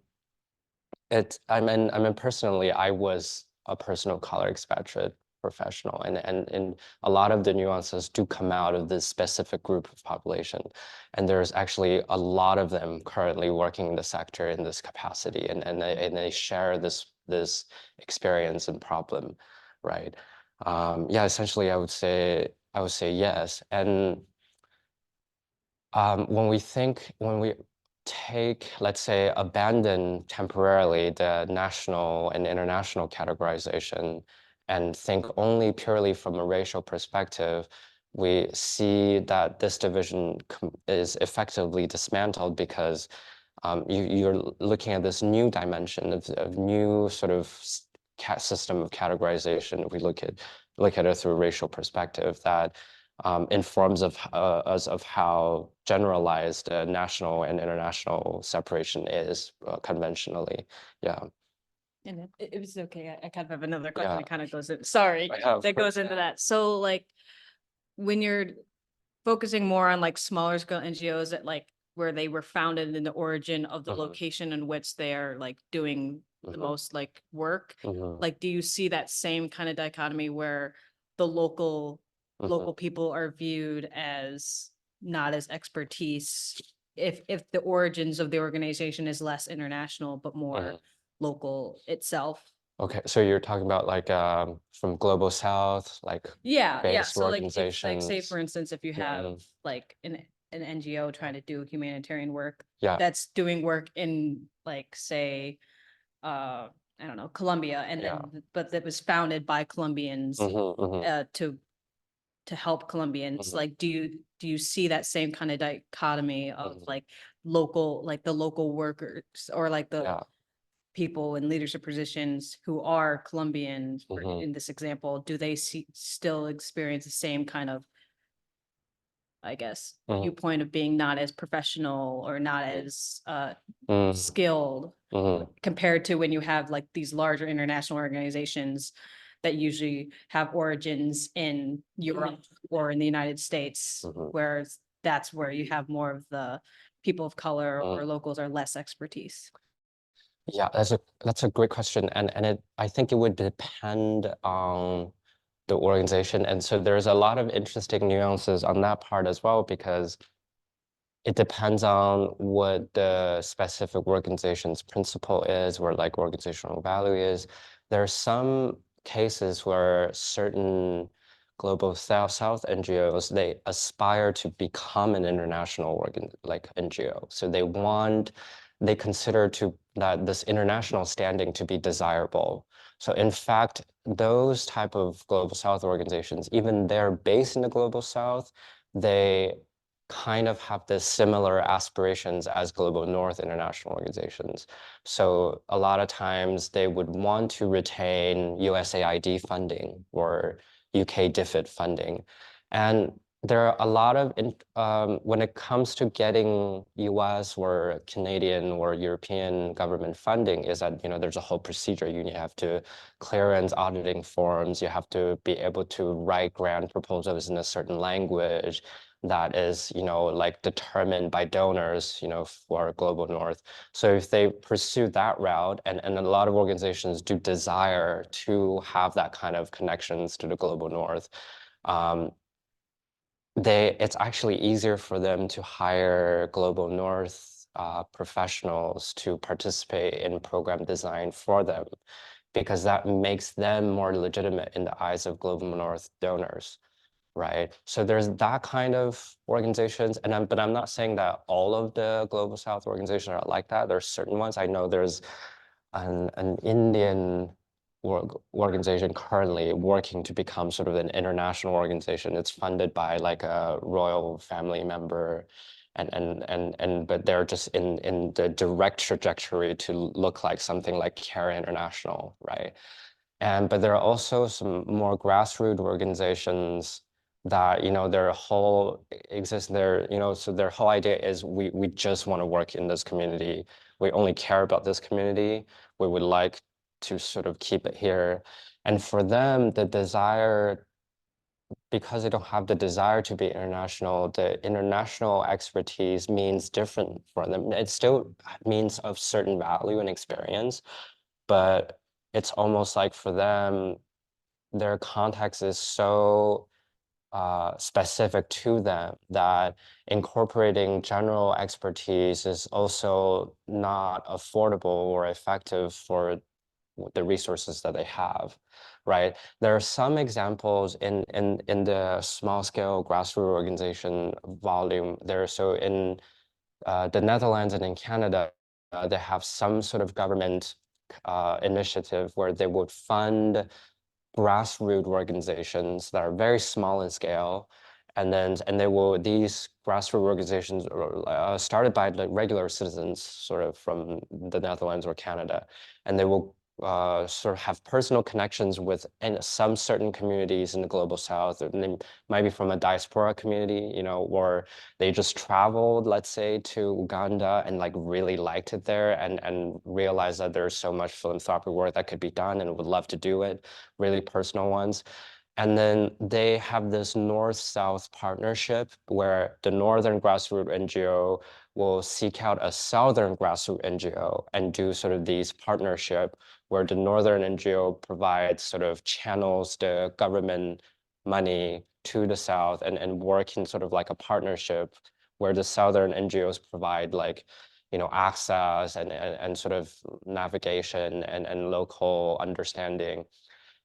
I mean, personally, I was a person of color expatriate professional, and a lot of the nuances do come out of this specific group of population. And there's actually a lot of them currently working in the sector in this capacity, and they share this experience and problem, right? Yeah, essentially, I would say yes. And when we take, let's say, abandon temporarily the national and international categorization and think only purely from a racial perspective, we see that this division is effectively dismantled because you're looking at this new dimension of new sort of system of categorization. If we look at it through a racial perspective, that informs of us of how generalized national and international separation is conventionally. Yeah. And it was okay. I kind of have another question Yeah. that kind of goes in, sorry, Yeah, of that course. goes into that. So like, when you're focusing more on like smaller scale NGOs that like where they were founded in the origin of the location in which they are like doing the most like work, like do you see that same kind of dichotomy where the local people are viewed as not as expertise if the origins of the organization is less international but more local itself? Okay, so you're talking about like from Global South, like Yeah, based so like, if, like, say organizations. for instance, if you have like an NGO trying to do humanitarian work, Yeah. that's doing work in like, say, I don't know, Colombia, and Yeah. then, but that was founded by Colombians, to help Colombians, like, do you see that same kind of dichotomy of like local, like the local workers or like the Yeah. people in leadership positions who are Colombian, in this example, do they still experience the same kind of, I guess, viewpoint of being not as professional or not as skilled compared to when you have like these larger international organizations that usually have origins in Europe or in the United States, whereas that's where you have more of the people of color or locals or less expertise. Yeah, that's a great question, and I think it would depend on the organization, and so there's a lot of interesting nuances on that part as well, because it depends on what the specific organization's principle is, or like organizational value is. There are some cases where certain global South NGOs, they aspire to become an international NGO. So they consider that this international standing to be desirable. So in fact, those type of global South organizations, even they're based in the global South, they kind of have the similar aspirations as global North international organizations. So a lot of times they would want to retain USAID funding or UK DFID funding. And there are a lot of, when it comes to getting US or Canadian or European government funding, is that, there's a whole procedure. You have to clearance auditing forms, you have to be able to write grant proposals in a certain language that is, like determined by donors, for Global North. So if they pursue that route, and a lot of organizations do desire to have that kind of connections to the Global North, it's actually easier for them to hire Global North professionals to participate in program design for them, because that makes them more legitimate in the eyes of Global North donors. Right. So there's that kind of organizations, but I'm not saying that all of the Global South organizations are like that. There's certain ones. I know there's an Indian organization currently working to become sort of an international organization. It's funded by like a royal family member, but they're just in the direct trajectory to look like something like CARE International, right? But there are also some more grassroots organizations that, their whole so their whole idea is we just want to work in this community. We only care about this community. We would like to sort of keep it here. And for them, the desire, because they don't have the desire to be international, the international expertise means different for them. It still means of certain value and experience, but it's almost like for them, their context is so specific to them that incorporating general expertise is also not affordable or effective for the resources that they have, right? There are some examples in the small scale grassroots organization volume there. So in the Netherlands and in Canada, they have some sort of government initiative where they would fund grassroots organizations that are very small in scale, and these grassroots organizations are started by the regular citizens, sort of from the Netherlands or Canada, and they will sort of have personal connections with some certain communities in the global South, or they might be from a diaspora community, or they just traveled, let's say, to Uganda and like really liked it there, and realized that there's so much philanthropic work that could be done and would love to do it, really personal ones. And then they have this North-South partnership where the Northern grassroots NGO will seek out a Southern grassroots NGO and do sort of these partnership where the Northern NGO provides sort of channels the government money to the South, and work in sort of like a partnership where the Southern NGOs provide like, access and sort of navigation and local understanding.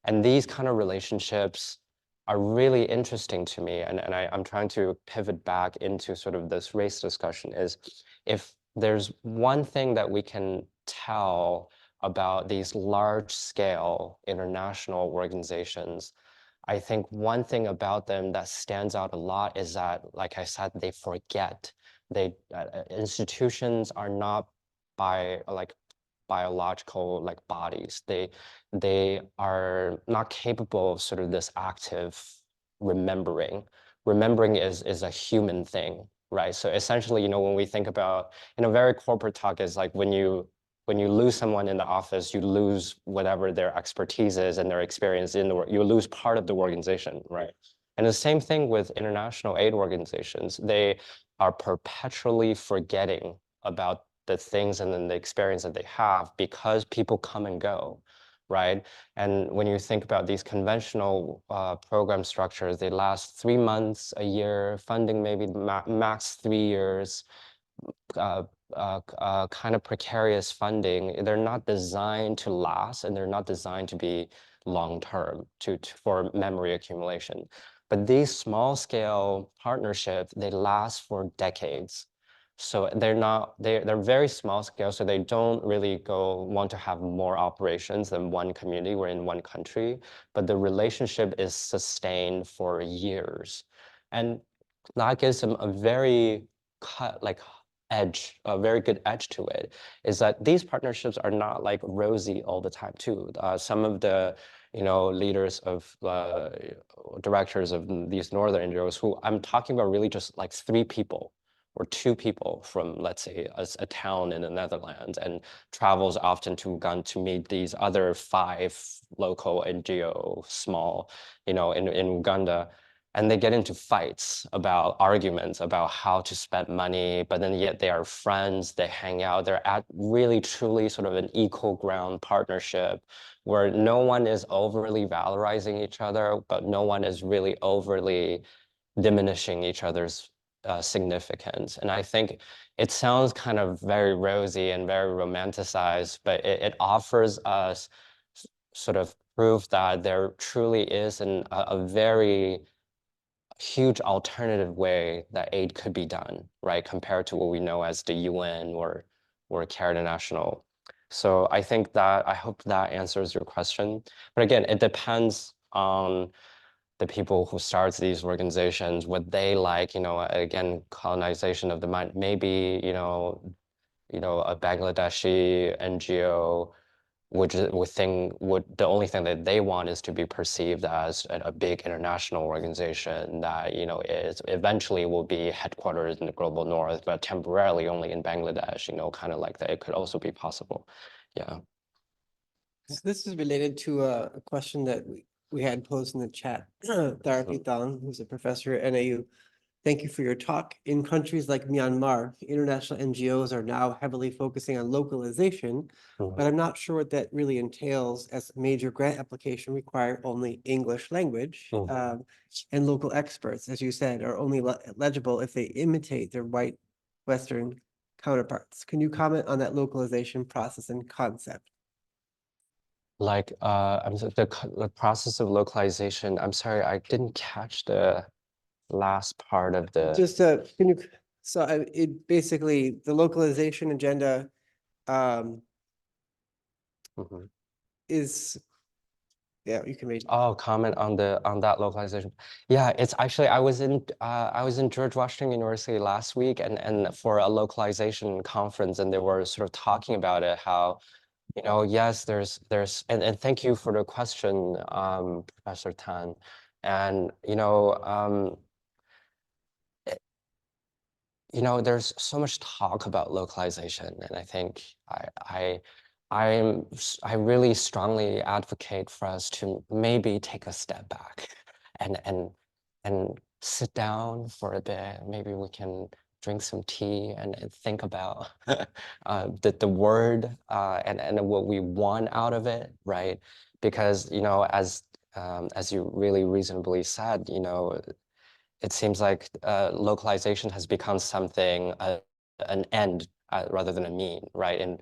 And these kind of relationships are really interesting to me. And I'm trying to pivot back into sort of this race discussion, is if there's one thing that we can tell about these large scale international organizations, I think one thing about them that stands out a lot is that, like I said, they forget. Institutions are not biological like bodies. They are not capable of sort of this active remembering. Remembering is a human thing, right? So essentially, when we think about, very corporate talk is like when you when you lose someone in the office, you lose whatever their expertise is and their experience in the work. You lose part of the organization, right? And the same thing with international aid organizations. They are perpetually forgetting about the things and then the experience that they have because people come and go, right? And when you think about these conventional program structures, they last 3 months, a year, funding maybe max 3 years, kind of precarious funding. They're not designed to last and they're not designed to be long-term for memory accumulation. But these small-scale partnerships, they last for decades. So they're very small scale, so they don't really want to have more operations than one community or in one country, but the relationship is sustained for years. And that gives them a very a very good edge to it, is that these partnerships are not like rosy all the time too. Some of the leaders of directors of these northern NGOs who I'm talking about really just like 3 people or 2 people from, let's say, a town in the Netherlands and travels often to Uganda to meet these other 5 local NGO small, in Uganda. And they get into fights about arguments about how to spend money, but then yet they are friends, they hang out, they're at really truly sort of an equal ground partnership where no one is overly valorizing each other, but no one is really overly diminishing each other's significance. And I think it sounds kind of very rosy and very romanticized, but it offers us sort of proof that there truly is a very huge alternative way that aid could be done, right? Compared to what we know as the UN or CARE International. So I hope that answers your question. But again, it depends on the people who starts these organizations, what they like, again, colonization of the mind, maybe, a Bangladeshi NGO the only thing that they want is to be perceived as a big international organization that is eventually will be headquartered in the global north, but temporarily only in Bangladesh. Kind of like that. It could also be possible. Yeah. So this is related to a question that we had posed in the chat. Tharaki Thong, who's a professor at NAU. Thank you for your talk. In countries like Myanmar, international NGOs are now heavily focusing on localization, but I'm not sure what that really entails, as major grant application require only English language. And local experts, as you said, are only legible if they imitate their white Western counterparts. Can you comment on that localization process and concept? Like the process of localization, I'm sorry, I didn't catch the last part of the Just can you, so it basically, the localization agenda is, yeah, you can read. comment on that localization. Yeah, it's actually I was in George Washington University last week and for a localization conference, and they were sort of talking about it, how yes, there's and thank you for the question, Professor Tan. And there's so much talk about localization, and I think I really strongly advocate for us to maybe take a step back and sit down for a bit. Maybe we can drink some tea and think about the word and what we want out of it, right? Because as you really reasonably said, it seems like localization has become something, an end rather than a mean, right? And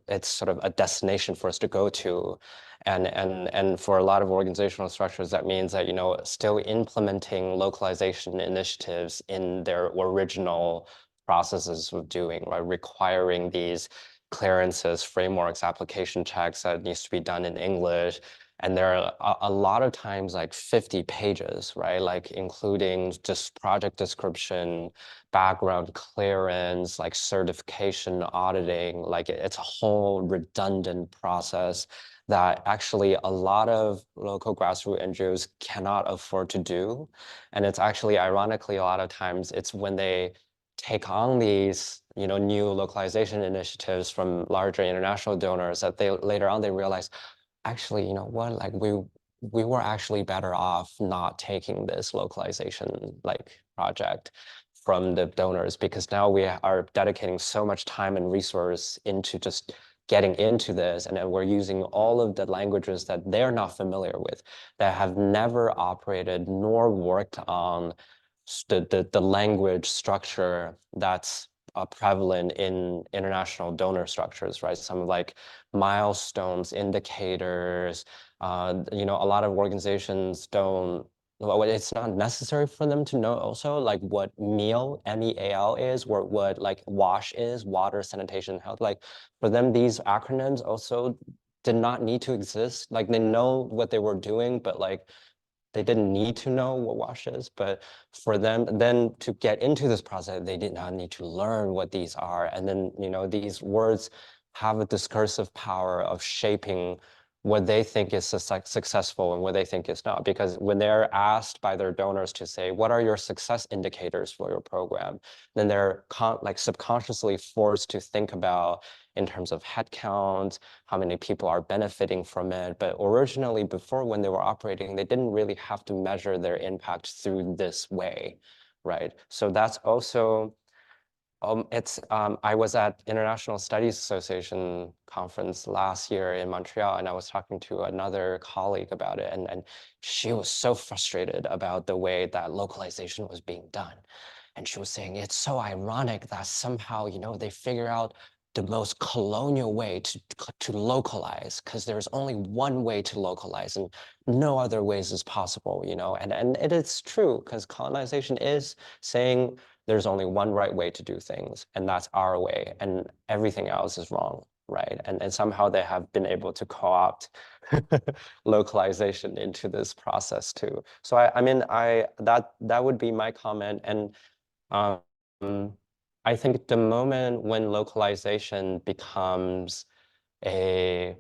it's sort of a destination for us to go to. And for a lot of organizational structures, that means that, still implementing localization initiatives in their original processes of doing, right? Requiring these clearances, frameworks, application checks that needs to be done in English. And there are a lot of times like 50 pages, right? Like including just project description, background clearance, like certification, auditing, like it's a whole redundant process that actually a lot of local grassroots NGOs cannot afford to do. And it's actually, ironically, a lot of times it's when they take on these, new localization initiatives from larger international donors, that they later on they realize, actually, you know what, like we were actually better off not taking this localization project from the donors, because now we are dedicating so much time and resource into just getting into this, and then we're using all of the languages that they're not familiar with, that have never operated nor worked on the language structure that's prevalent in international donor structures, right? Some like milestones, indicators, a lot of organizations don't, well, it's not necessary for them to know also like what MEAL, MEAL is, or what like WASH is, water, sanitation, health. Like for them, these acronyms also did not need to exist. Like they know what they were doing, but like they didn't need to know what WASH is. But for them, then to get into this process, they did not need to learn what these are. And then, these words have a discursive power of shaping what they think is successful and what they think is not. Because when they're asked by their donors to say, what are your success indicators for your program? Then they're subconsciously forced to think about in terms of headcount, how many people are benefiting from it. But originally, before when they were operating, they didn't really have to measure their impact through this way, right? So that's also, I was at International Studies Association conference last year in Montreal, and I was talking to another colleague about it, and she was so frustrated about the way that localization was being done. And she was saying, it's so ironic that somehow, they figure out the most colonial way to localize, because there's only one way to localize and no other ways is possible, and it is true, because colonization is saying there's only one right way to do things, and that's our way, and everything else is wrong, right? And somehow they have been able to co-opt localization into this process too. So I mean, that would be my comment. And I think the moment when localization becomes a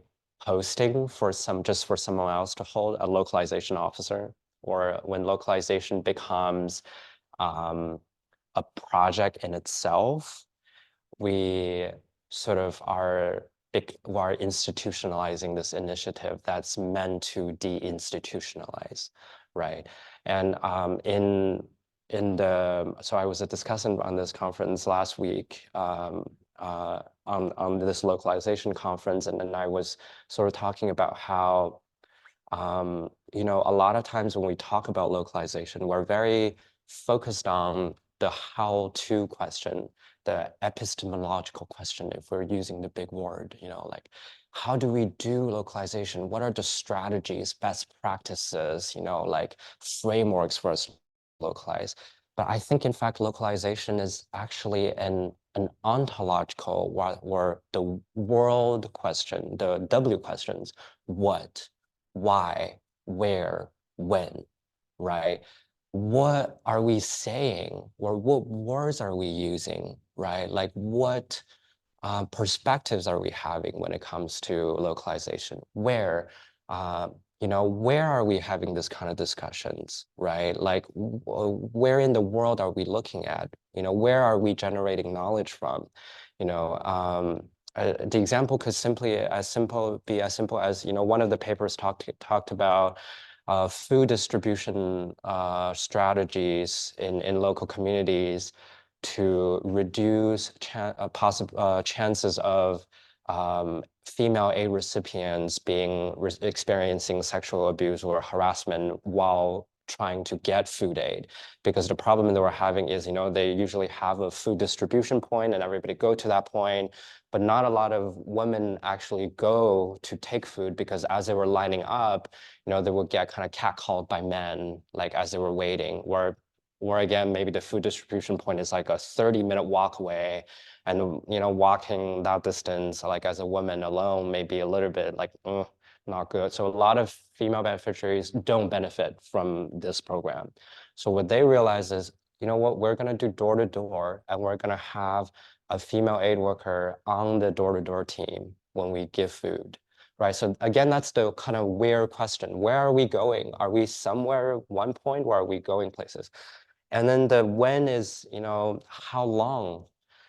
posting for just for someone else to hold, a localization officer, or when localization becomes a project in itself, we sort of are institutionalizing this initiative that's meant to de-institutionalize, right? And so I was a discussant on this conference last week, on this localization conference, and then I was sort of talking about how a lot of times when we talk about localization, we're very focused on the how-to question, the epistemological question, if we're using the big word, like how do we do localization? What are the strategies, best practices, like frameworks for us to localize? But I think in fact, localization is actually an ontological, or the world question, the W questions: what, why, where, when, right? What are we saying, or what words are we using, right? Like what perspectives are we having when it comes to localization? Where are we having this kind of discussions, right? Like where in the world are we looking at? Where are we generating knowledge from? The example could be as simple as, one of the papers talked about food distribution strategies in local communities to reduce chances of female aid recipients experiencing sexual abuse or harassment while trying to get food aid. Because the problem that we're having is, they usually have a food distribution point and everybody go to that point, but not a lot of women actually go to take food, because as they were lining up, they would get kind of catcalled by men, like as they were waiting, or again, maybe the food distribution point is like a 30-minute walk away, and walking that distance, like as a woman alone, may be a little bit like not good. So a lot of female beneficiaries don't benefit from this program. So what they realize is, what, we're going to do door to door, and we're going to have a female aid worker on the door-to-door team when we give food. Right. So again, that's the kind of weird question. Where are we going? Are we somewhere one point, or are we going places? And then the when is, how long?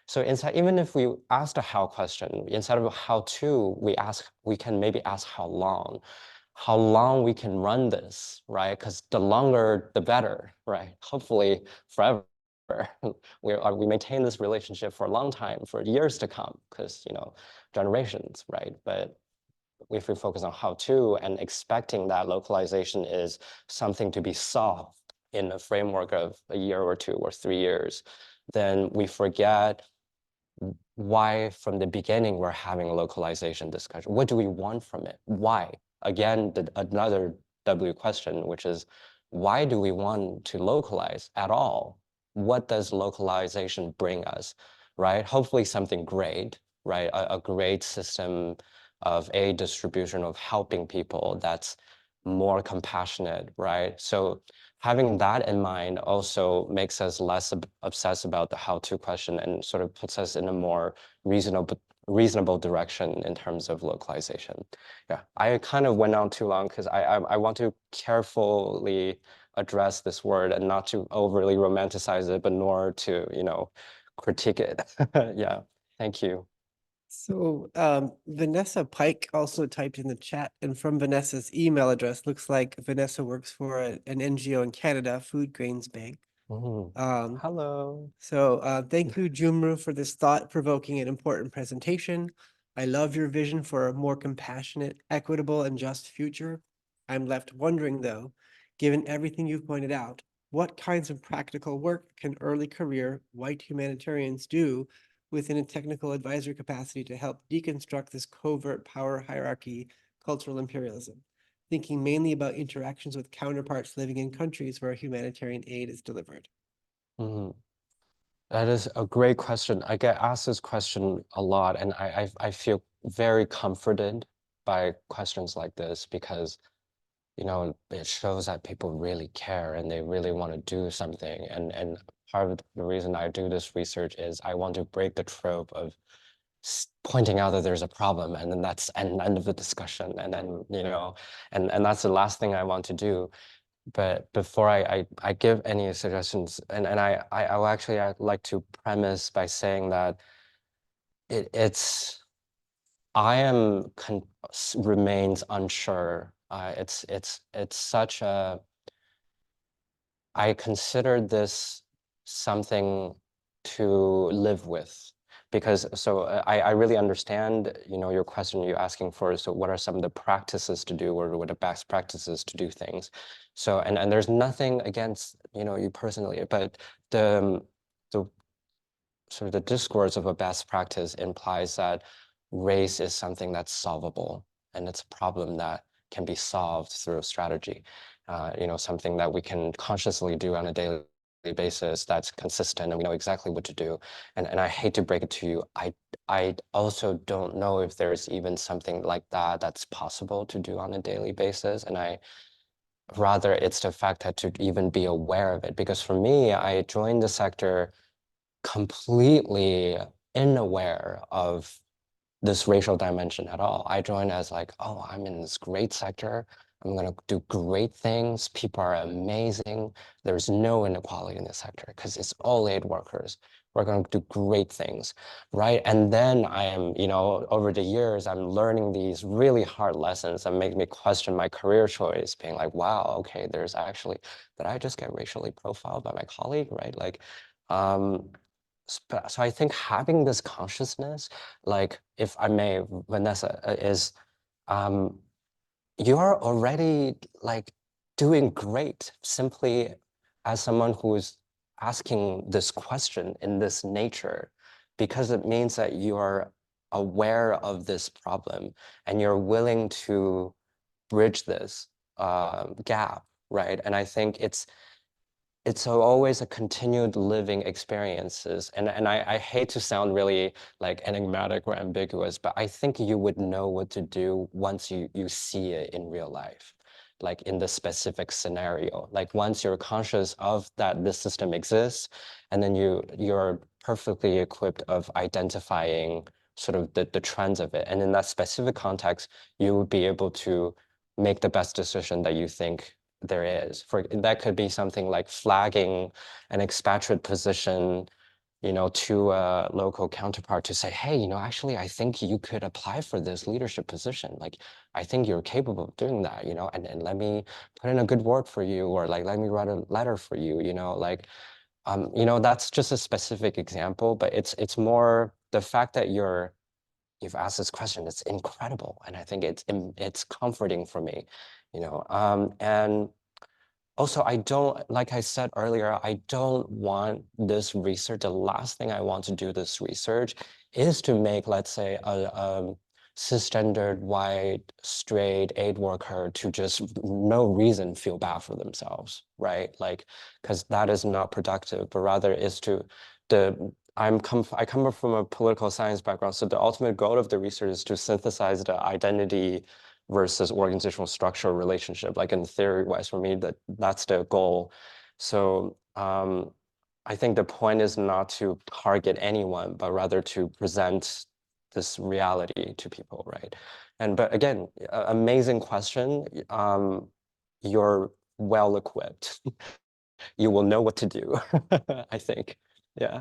So inside, even if we ask the how question, instead of how to, we can maybe ask how long we can run this, right? Because the longer, the better, right? Hopefully forever. We maintain this relationship for a long time, for years to come, because, generations, right? But if we focus on how to and expecting that localization is something to be solved in a framework of a year or 2 or 3 years, then we forget why from the beginning we're having a localization discussion. What do we want from it? Why? Again, another W question, which is why do we want to localize at all? What does localization bring us, right? Hopefully something great, right? A great system of aid distribution, of helping people that's more compassionate, right? So having that in mind also makes us less obsessed about the how-to question and sort of puts us in a more reasonable direction in terms of localization. Yeah, I kind of went on too long because I want to carefully address this word and not to overly romanticize it, but nor to, critique it. Yeah, thank you. So Vanessa Pike also typed in the chat, and from Vanessa's email address, looks like Vanessa works for an NGO in Canada, Food Grains Bank. Hello. So thank you, Junru, for this thought-provoking and important presentation. I love your vision for a more compassionate, equitable, and just future. I'm left wondering, though, given everything you've pointed out, what kinds of practical work can early career white humanitarians do within a technical advisory capacity to help deconstruct this covert power hierarchy, cultural imperialism, thinking mainly about interactions with counterparts living in countries where humanitarian aid is delivered? That is a great question. I get asked this question a lot, and I feel very comforted by questions like this because, it shows that people really care and they really want to do something. And part of the reason I do this research is I want to break the trope of pointing out that there's a problem, and then that's an end of the discussion. And then, and that's the last thing I want to do. But before I give any suggestions, and I'll actually I'd like to premise by saying that I am remains unsure. It's such a, I consider this something to live with. Because so I really understand, your question you're asking for. So what are some of the practices to do, or what are best practices to do things? So and there's nothing against, you personally, but the sort of the discourse of a best practice implies that race is something that's solvable, and it's a problem that can be solved through a strategy. Something that we can consciously do on a daily basis that's consistent and we know exactly what to do. And I hate to break it to you, I also don't know if there's even something like that that's possible to do on a daily basis. And rather it's the fact that to even be aware of it. Because for me, I joined the sector completely unaware of this racial dimension at all. I joined as like, oh, I'm in this great sector. I'm going to do great things. People are amazing. There's no inequality in this sector because it's all aid workers. We're going to do great things, right? And then I am, over the years, I'm learning these really hard lessons that make me question my career choice, being like, wow, okay, there's actually, did I just get racially profiled by my colleague, right? Like, so I think having this consciousness, like if I may, Vanessa, is you're already like doing great simply as someone who is asking this question in this nature, because it means that you are aware of this problem and you're willing to bridge this gap, right? And I think it's always a continued living experiences. And I hate to sound really like enigmatic or ambiguous, but I think you would know what to do once you see it in real life, like in the specific scenario. Like once you're conscious of that this system exists, and then you're perfectly equipped of identifying sort of the trends of it. And in that specific context, you would be able to make the best decision that you think there is. That could be something like flagging an expatriate position, to a local counterpart to say, hey, actually, I think you could apply for this leadership position. Like, I think you're capable of doing that, and let me put in a good word for you, or like, let me write a letter for you, like, that's just a specific example, but it's more the fact that you've asked this question, it's incredible. And I think it's comforting for me, and also, like I said earlier, I don't want this research, the last thing I want to do this research is to make, let's say, a cisgendered, white, straight aid worker to just no reason feel bad for themselves, right? Like, because that is not productive, but rather is to I come from a political science background, so the ultimate goal of the research is to synthesize the identity versus organizational structural relationship. Like in theory wise, for me, that's the goal. So I think the point is not to target anyone, but rather to present this reality to people, right? But again, amazing question. You're well equipped. You will know what to do, I think. Yeah.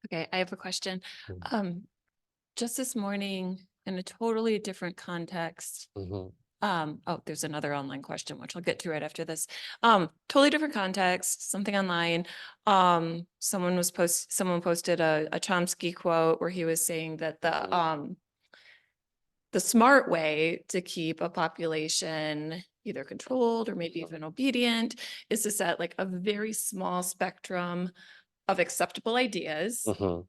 Okay, I have a question. Mhm. Just this morning, in a totally different context, Mhm. oh, there's another online question, which I'll get to right after this. Totally different context, something online. Someone posted a Chomsky quote where he was saying that the smart way to keep a population either controlled or maybe even obedient is to set like a very small spectrum of acceptable ideas Mhm.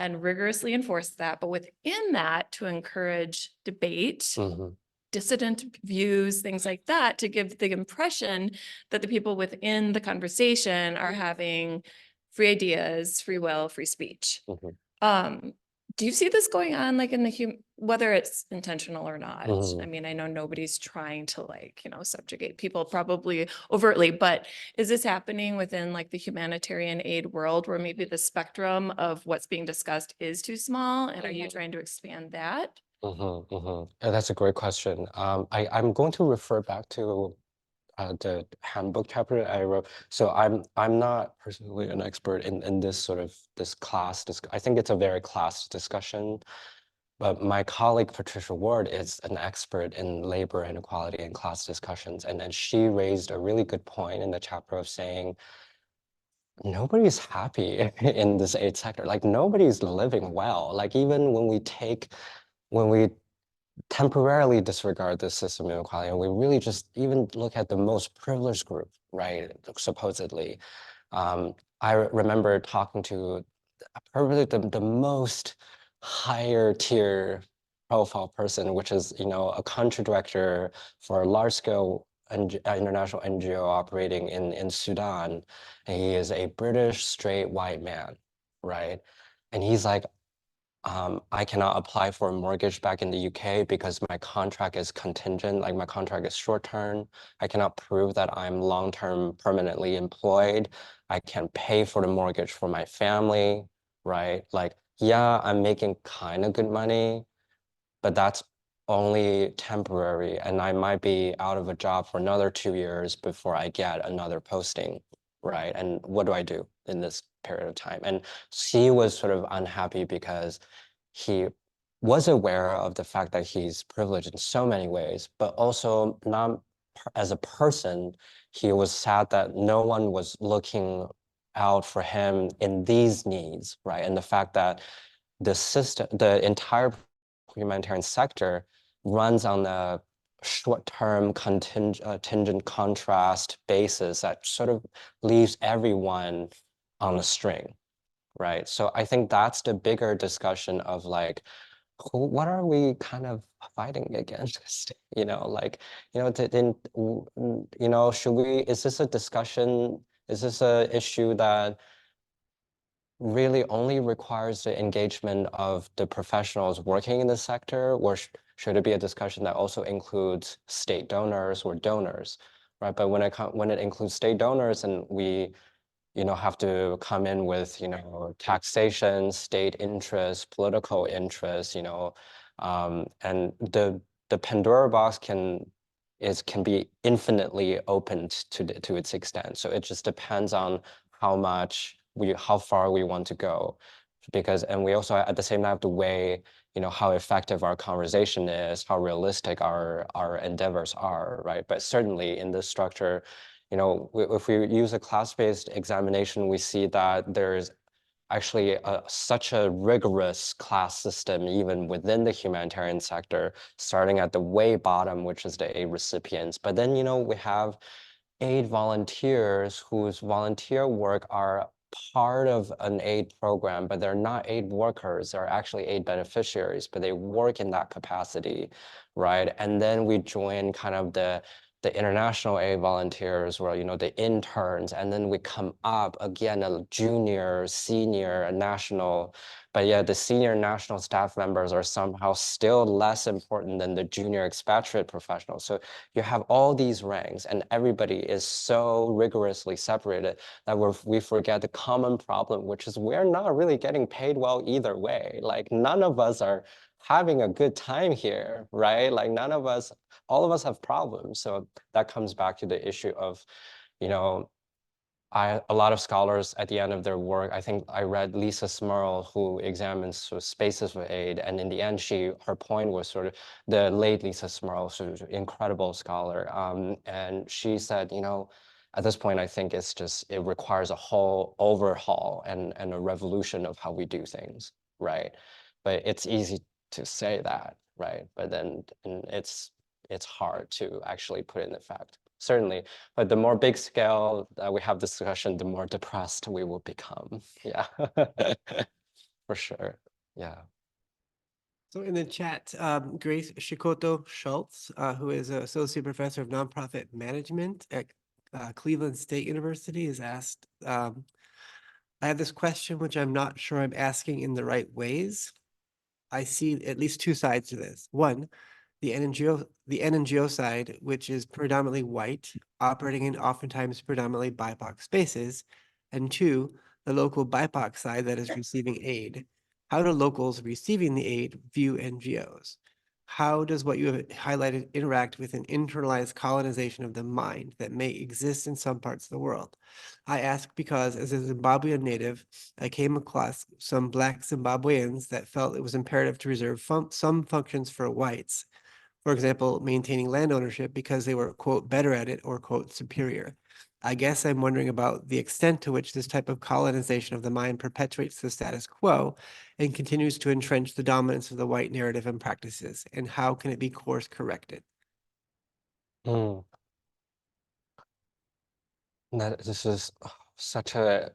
and rigorously enforce that. But within that, to encourage debate, Mhm. dissident views, things like that, to give the impression that the people within the conversation are having free ideas, free will, free speech. Mhm. Do you see this going on like in whether it's intentional or not? Mhm. I mean, I know nobody's trying to like, subjugate people probably overtly, but is this happening within like the humanitarian aid world where maybe the spectrum of what's being discussed is too small? And are you trying to expand that? That's a great question. I'm going to refer back to the handbook chapter I wrote. So I'm not personally an expert in this sort of this class. I think it's a very class discussion. But my colleague Patricia Ward is an expert in labor inequality and class discussions, and then she raised a really good point in the chapter of saying nobody's happy in this aid sector. Like nobody's living well. Like even when we temporarily disregard this system of inequality and we really just even look at the most privileged group, right? Supposedly. I remember talking to probably the most higher tier profile person, which is, a country director for a large scale international NGO operating in Sudan. And he is a British straight white man, right? And he's like, I cannot apply for a mortgage back in the UK because my contract is contingent, like my contract is short term. I cannot prove that I'm long term permanently employed. I can pay for the mortgage for my family, right? Like, yeah, I'm making kind of good money, but that's only temporary. And I might be out of a job for another 2 years before I get another posting, right? And what do I do in this period of time? And she was sort of unhappy because he was aware of the fact that he's privileged in so many ways, but also not as a person, he was sad that no one was looking out for him in these needs, right? And the fact that the system, the entire humanitarian sector runs on a short-term contingent contrast basis that sort of leaves everyone on a string, right? So I think that's the bigger discussion of like, what are we kind of fighting against? Like, should we, is this a discussion? Is this a issue that really only requires the engagement of the professionals working in the sector, or should it be a discussion that also includes state donors or donors, right? But when it includes state donors and we have to come in with, taxation, state interest, political interest, and the Pandora box can be infinitely opened to its extent. So it just depends on how far we want to go, and we also at the same time have to weigh, how effective our conversation is, how realistic our endeavors are, right? But certainly in this structure, if we use a class-based examination, we see that there's actually such a rigorous class system even within the humanitarian sector, starting at the way bottom, which is the aid recipients. But then, we have aid volunteers whose volunteer work are part of an aid program, but they're not aid workers, they're actually aid beneficiaries, but they work in that capacity, right? And then we join kind of the international aid volunteers, where, the interns, and then we come up again, a junior, senior, a national, but yeah, the senior national staff members are somehow still less important than the junior expatriate professionals. So you have all these ranks, and everybody is so rigorously separated that we forget the common problem, which is we're not really getting paid well either way. Like, none of us are having a good time here, right? Like, all of us have problems. So that comes back to the issue of, a lot of scholars at the end of their work, I think I read Lisa Smurl, who examines sort of spaces with aid, and in the end, her point was sort of the late Lisa Smurl, sort of incredible scholar, and she said, at this point, I think it requires a whole overhaul and a revolution of how we do things, right? But it's easy to say that, right? But then it's hard to actually put in effect. Certainly, but the more big scale that we have discussion, the more depressed we will become. Yeah, for sure. Yeah. So in the chat, Grace Shikoto Schultz, who is an associate professor of nonprofit management at Cleveland State University, has asked, I have this question which I'm not sure I'm asking in the right ways. I see at least two sides to this. One, the NGO side, which is predominantly white, operating in oftentimes predominantly BIPOC spaces, and two, the local BIPOC side that is receiving aid. How do locals receiving the aid view NGOs? How does what you have highlighted interact with an internalized colonization of the mind that may exist in some parts of the world? I ask because as a Zimbabwean native, I came across some Black Zimbabweans that felt it was imperative to reserve some functions for whites. For example, maintaining land ownership because they were, quote, better at it or, quote, superior. I guess I'm wondering about the extent to which this type of colonization of the mind perpetuates the status quo and continues to entrench the dominance of the white narrative and practices, and how can it be course corrected? Mm. This is such a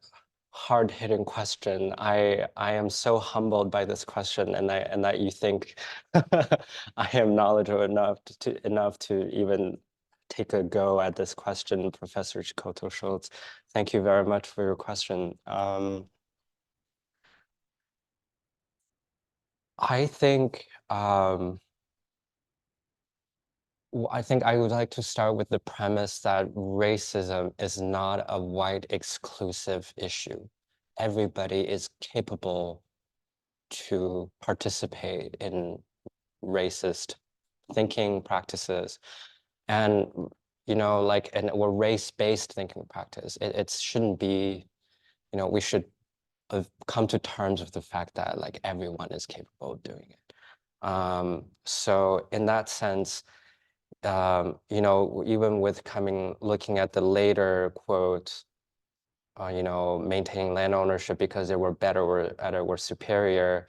hard-hitting question. I am so humbled by this question, and that you think I am knowledgeable enough to even take a go at this question, Professor Chikoto Schultz. Thank you very much for your question. I think I think I would like to start with the premise that racism is not a white exclusive issue. Everybody is capable to participate in racist thinking practices, and or race-based thinking practice. It shouldn't be, we should come to terms with the fact that like everyone is capable of doing it. So in that sense, even with looking at the later quote, maintaining land ownership because they were better or superior,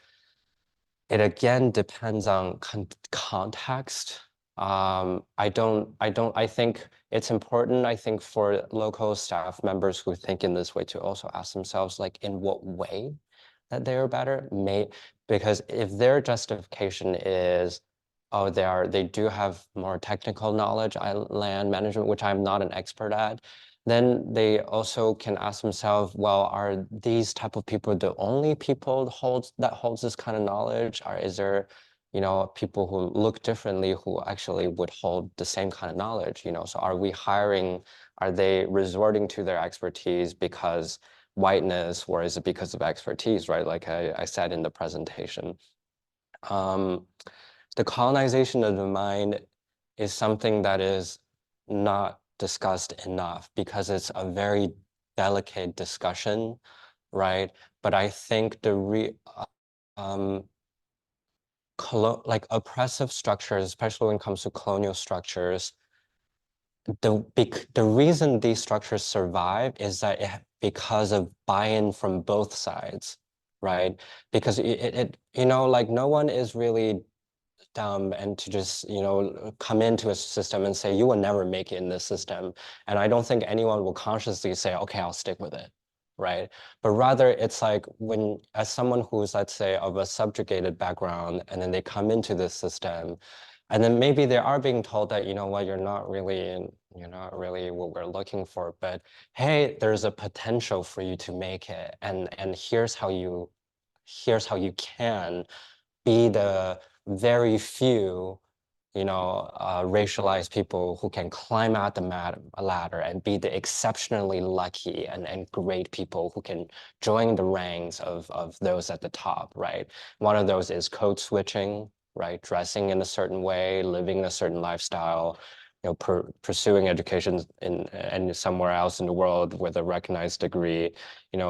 it again depends on context. I think it's important, I think, for local staff members who think in this way to also ask themselves, like, in what way that they are better, because if their justification is, oh, they do have more technical knowledge, land management, which I'm not an expert at, then they also can ask themselves, well, are these type of people the only people that holds this kind of knowledge? Or is there, people who look differently who actually would hold the same kind of knowledge? So are we hiring Are they resorting to their expertise because whiteness, or is it because of expertise, right? Like I said in the presentation. The colonization of the mind is something that is not discussed enough because it's a very delicate discussion, right? But I think like oppressive structures, especially when it comes to colonial structures, the reason these structures survive is that because of buy-in from both sides, right? Because like no one is really dumb and to just, come into a system and say, you will never make it in this system. And I don't think anyone will consciously say, okay, I'll stick with it, right? But rather it's like when, as someone who's, let's say, of a subjugated background, and then they come into this system, and then maybe they are being told that, you know what, you're not really what we're looking for, but hey, there's a potential for you to make it. And here's how you can be the very few, racialized people who can climb out the ladder and be the exceptionally lucky and great people who can join the ranks of those at the top, right? One of those is code switching, right? Dressing in a certain way, living a certain lifestyle, pursuing education in somewhere else in the world with a recognized degree,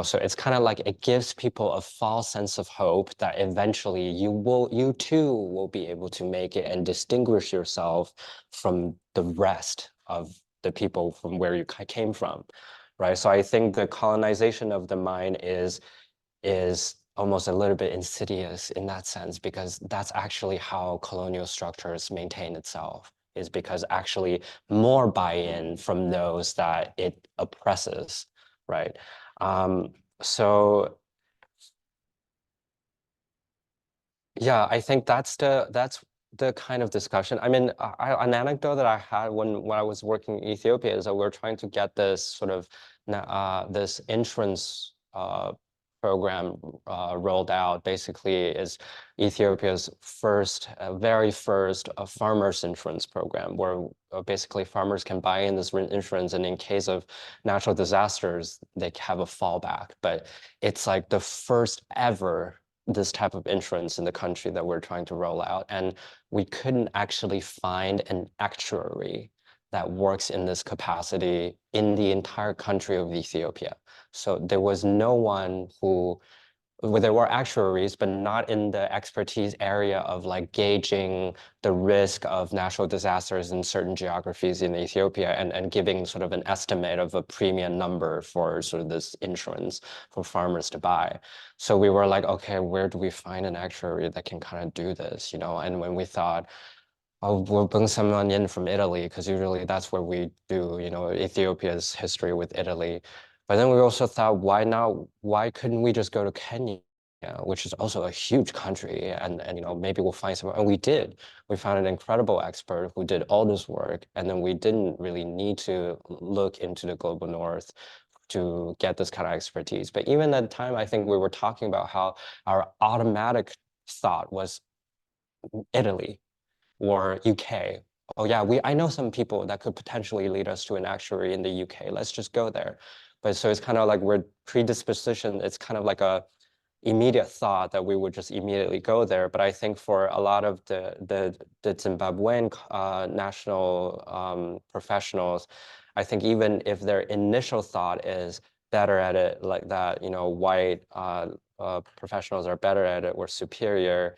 so it's kind of like it gives people a false sense of hope that eventually you too will be able to make it and distinguish yourself from the rest of the people from where you came from, right? So I think the colonization of the mind is almost a little bit insidious in that sense, because that's actually how colonial structures maintain itself, is because actually more buy-in from those that it oppresses, right? So yeah, I think that's the kind of discussion. I mean, an anecdote that I had when I was working in Ethiopia is that we're trying to get this sort of this insurance program rolled out. Basically, is Ethiopia's very first farmers insurance program, where basically farmers can buy in this insurance, and in case of natural disasters, they have a fallback. But it's like the first ever this type of insurance in the country that we're trying to roll out, and we couldn't actually find an actuary that works in this capacity in the entire country of Ethiopia. So there was no one who, well, there were actuaries, but not in the expertise area of like gauging the risk of natural disasters in certain geographies in Ethiopia, and giving sort of an estimate of a premium number for sort of this insurance for farmers to buy. So we were like, okay, where do we find an actuary that can kind of do this, And when we thought, oh, we'll bring someone in from Italy, because usually that's where we do, Ethiopia's history with Italy. But then we also thought, why couldn't we just go to Kenya, which is also a huge country, and maybe we'll find someone. And we did. We found an incredible expert who did all this work, and then we didn't really need to look into the global north to get this kind of expertise. But even at the time, I think we were talking about how our automatic thought was Italy or UK. Oh yeah, I know some people that could potentially lead us to an actuary in the UK. Let's just go there. But so it's kind of like we're predisposition. It's kind of like a immediate thought that we would just immediately go there. But I think for a lot of the Zimbabwean national professionals, I think even if their initial thought is better at it, like that, white professionals are better at it or superior,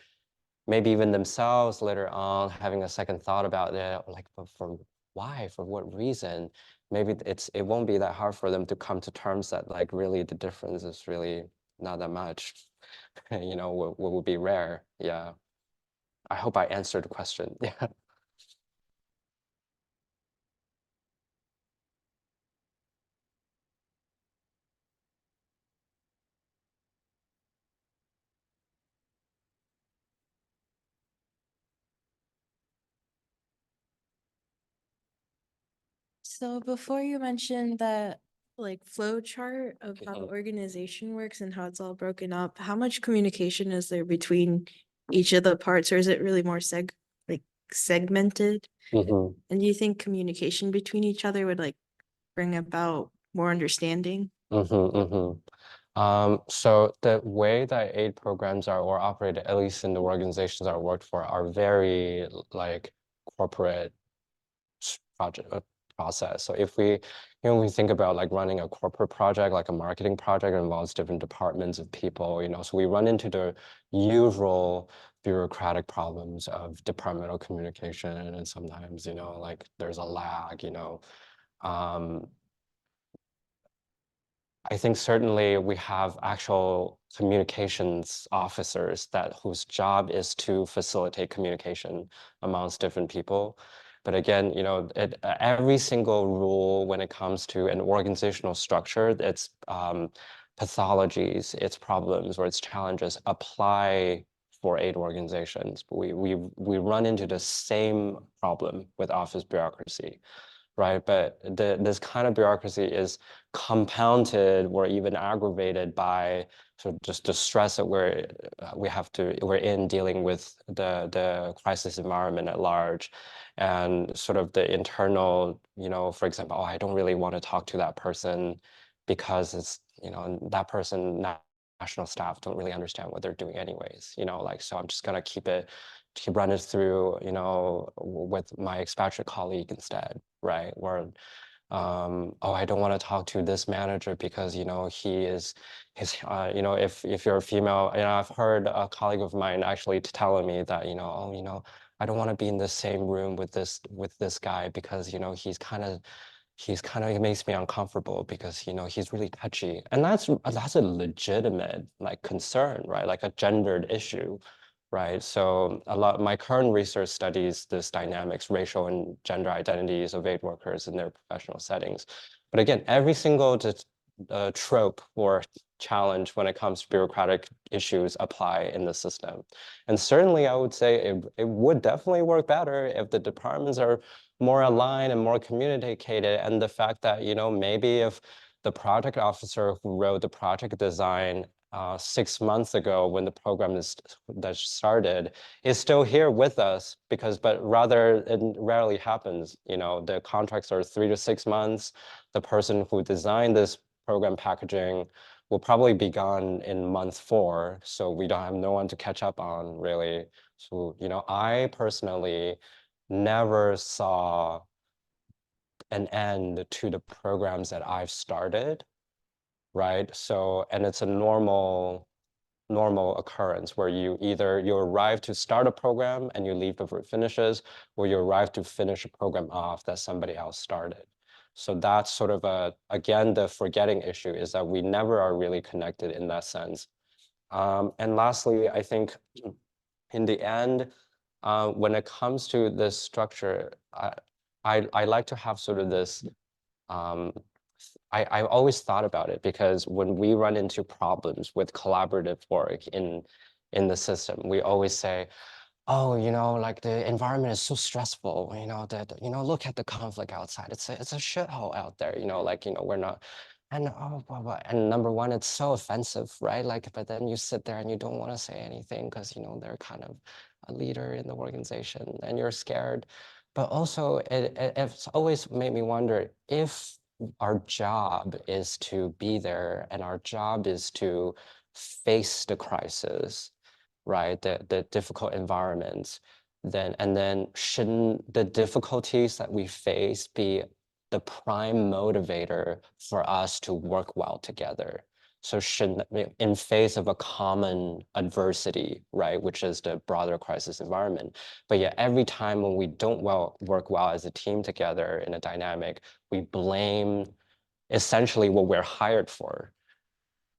maybe even themselves later on having a second thought about it, like, but for why, for what reason? Maybe it won't be that hard for them to come to terms that like really the difference is really not that much, what would be rare. Yeah. I hope I answered the question. Yeah. So before you mentioned that like flow chart of how the Mhm. organization works and how it's all broken up, how much communication is there between each of the parts, or is it really more segmented? Mhm. And do you think communication between each other would like bring about more understanding? So the way that aid programs are or operated, at least in the organizations I worked for, are very like corporate project process. So if we, we think about like running a corporate project, like a marketing project, it involves different departments of people, so we run into the usual bureaucratic problems of departmental communication, and sometimes, like there's a lag, I think certainly we have actual communications officers whose job is to facilitate communication amongst different people. But again, every single rule when it comes to an organizational structure, its pathologies, its problems, or its challenges apply for aid organizations. We run into the same problem with office bureaucracy, right? But this kind of bureaucracy is compounded or even aggravated by sort of just the stress that we're in dealing with the crisis environment at large, and sort of the internal, for example, oh, I don't really want to talk to that person because it's, that person, national staff don't really understand what they're doing anyways, like, so I'm just gonna keep running through, with my expatriate colleague instead, right? Or oh, I don't want to talk to this manager because if you're a female, I've heard a colleague of mine actually telling me that, oh, I don't want to be in the same room with this guy because he's kind of it makes me uncomfortable because he's really touchy, and that's a legitimate like concern, right? Like a gendered issue, right? So my current research studies this dynamics, racial and gender identities of aid workers in their professional settings. But again, every single trope or challenge when it comes to bureaucratic issues apply in the system. And certainly I would say it would definitely work better if the departments are more aligned and more communicated. And the fact that, maybe if the project officer who wrote the project design 6 months ago when the program that started is still here with us, but rather it rarely happens. The contracts are 3 to 6 months. The person who designed this program packaging will probably be gone in month 4, so we don't have no one to catch up on really. So I personally never saw an end to the programs that I've started, right? So, and it's a normal occurrence where you arrive to start a program and you leave before it finishes, or you arrive to finish a program off that somebody else started. So that's sort of again, the forgetting issue is that we never are really connected in that sense. And lastly, I think in the end, when it comes to this structure, I like to have sort of this, I always thought about it because when we run into problems with collaborative work in the system, we always say, oh, like the environment is so stressful, that, look at the conflict outside. It's a shithole out there, like, we're not, and oh, blah, blah. And number one, it's so offensive, right? Like, but then you sit there and you don't want to say anything because, they're kind of a leader in the organization and you're scared. But also it's always made me wonder if our job is to be there and our job is to face the crisis, right? The difficult environments, then shouldn't the difficulties that we face be the prime motivator for us to work well together? So in face of a common adversity, right, which is the broader crisis environment, but yet every time when we don't work well as a team together in a dynamic, we blame essentially what we're hired for,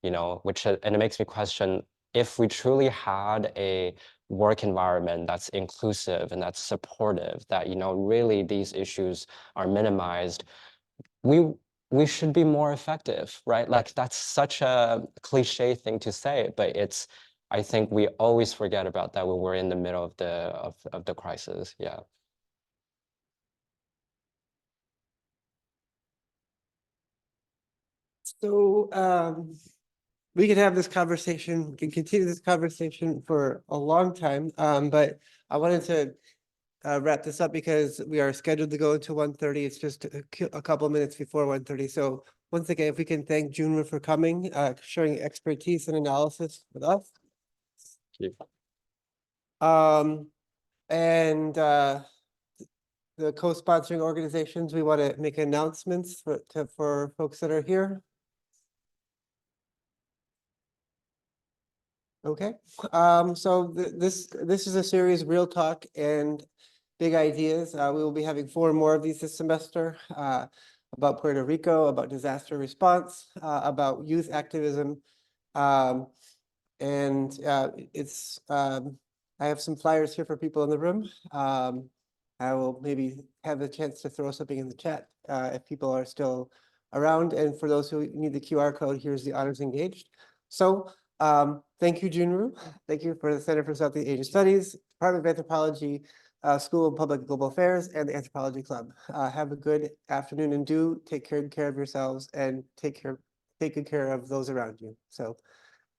and it makes me question if we truly had a work environment that's inclusive and that's supportive, that, really these issues are minimized, we should be more effective, right? Like that's such a cliche thing to say, but I think we always forget about that when we're in the middle of the crisis. Yeah. So we could have this conversation, we can continue this conversation for a long time, but I wanted to wrap this up because we are scheduled to go into 1:30. It's just a couple minutes before 1:30. So once again, if we can thank Junru for coming, sharing expertise and analysis with us. Thank And the co-sponsoring organizations, we want to make announcements for folks that are here. Okay, so this is a series, Real Talk and Big Ideas. We will be having 4 more of these this semester, about Puerto Rico, about disaster response, about youth activism. And I have some flyers here for people in the room. I will maybe have a chance to throw something in the chat if people are still around. And for those who need the QR code, here's the Honors Engaged. So thank you, Junru. Thank you for the Center for Southeast Asian Studies, Department of Anthropology, School of Public and Global Affairs, and the Anthropology Club. Have a good afternoon, and do take care of yourselves and take good care of those around you. So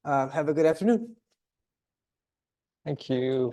have a good afternoon. Thank you.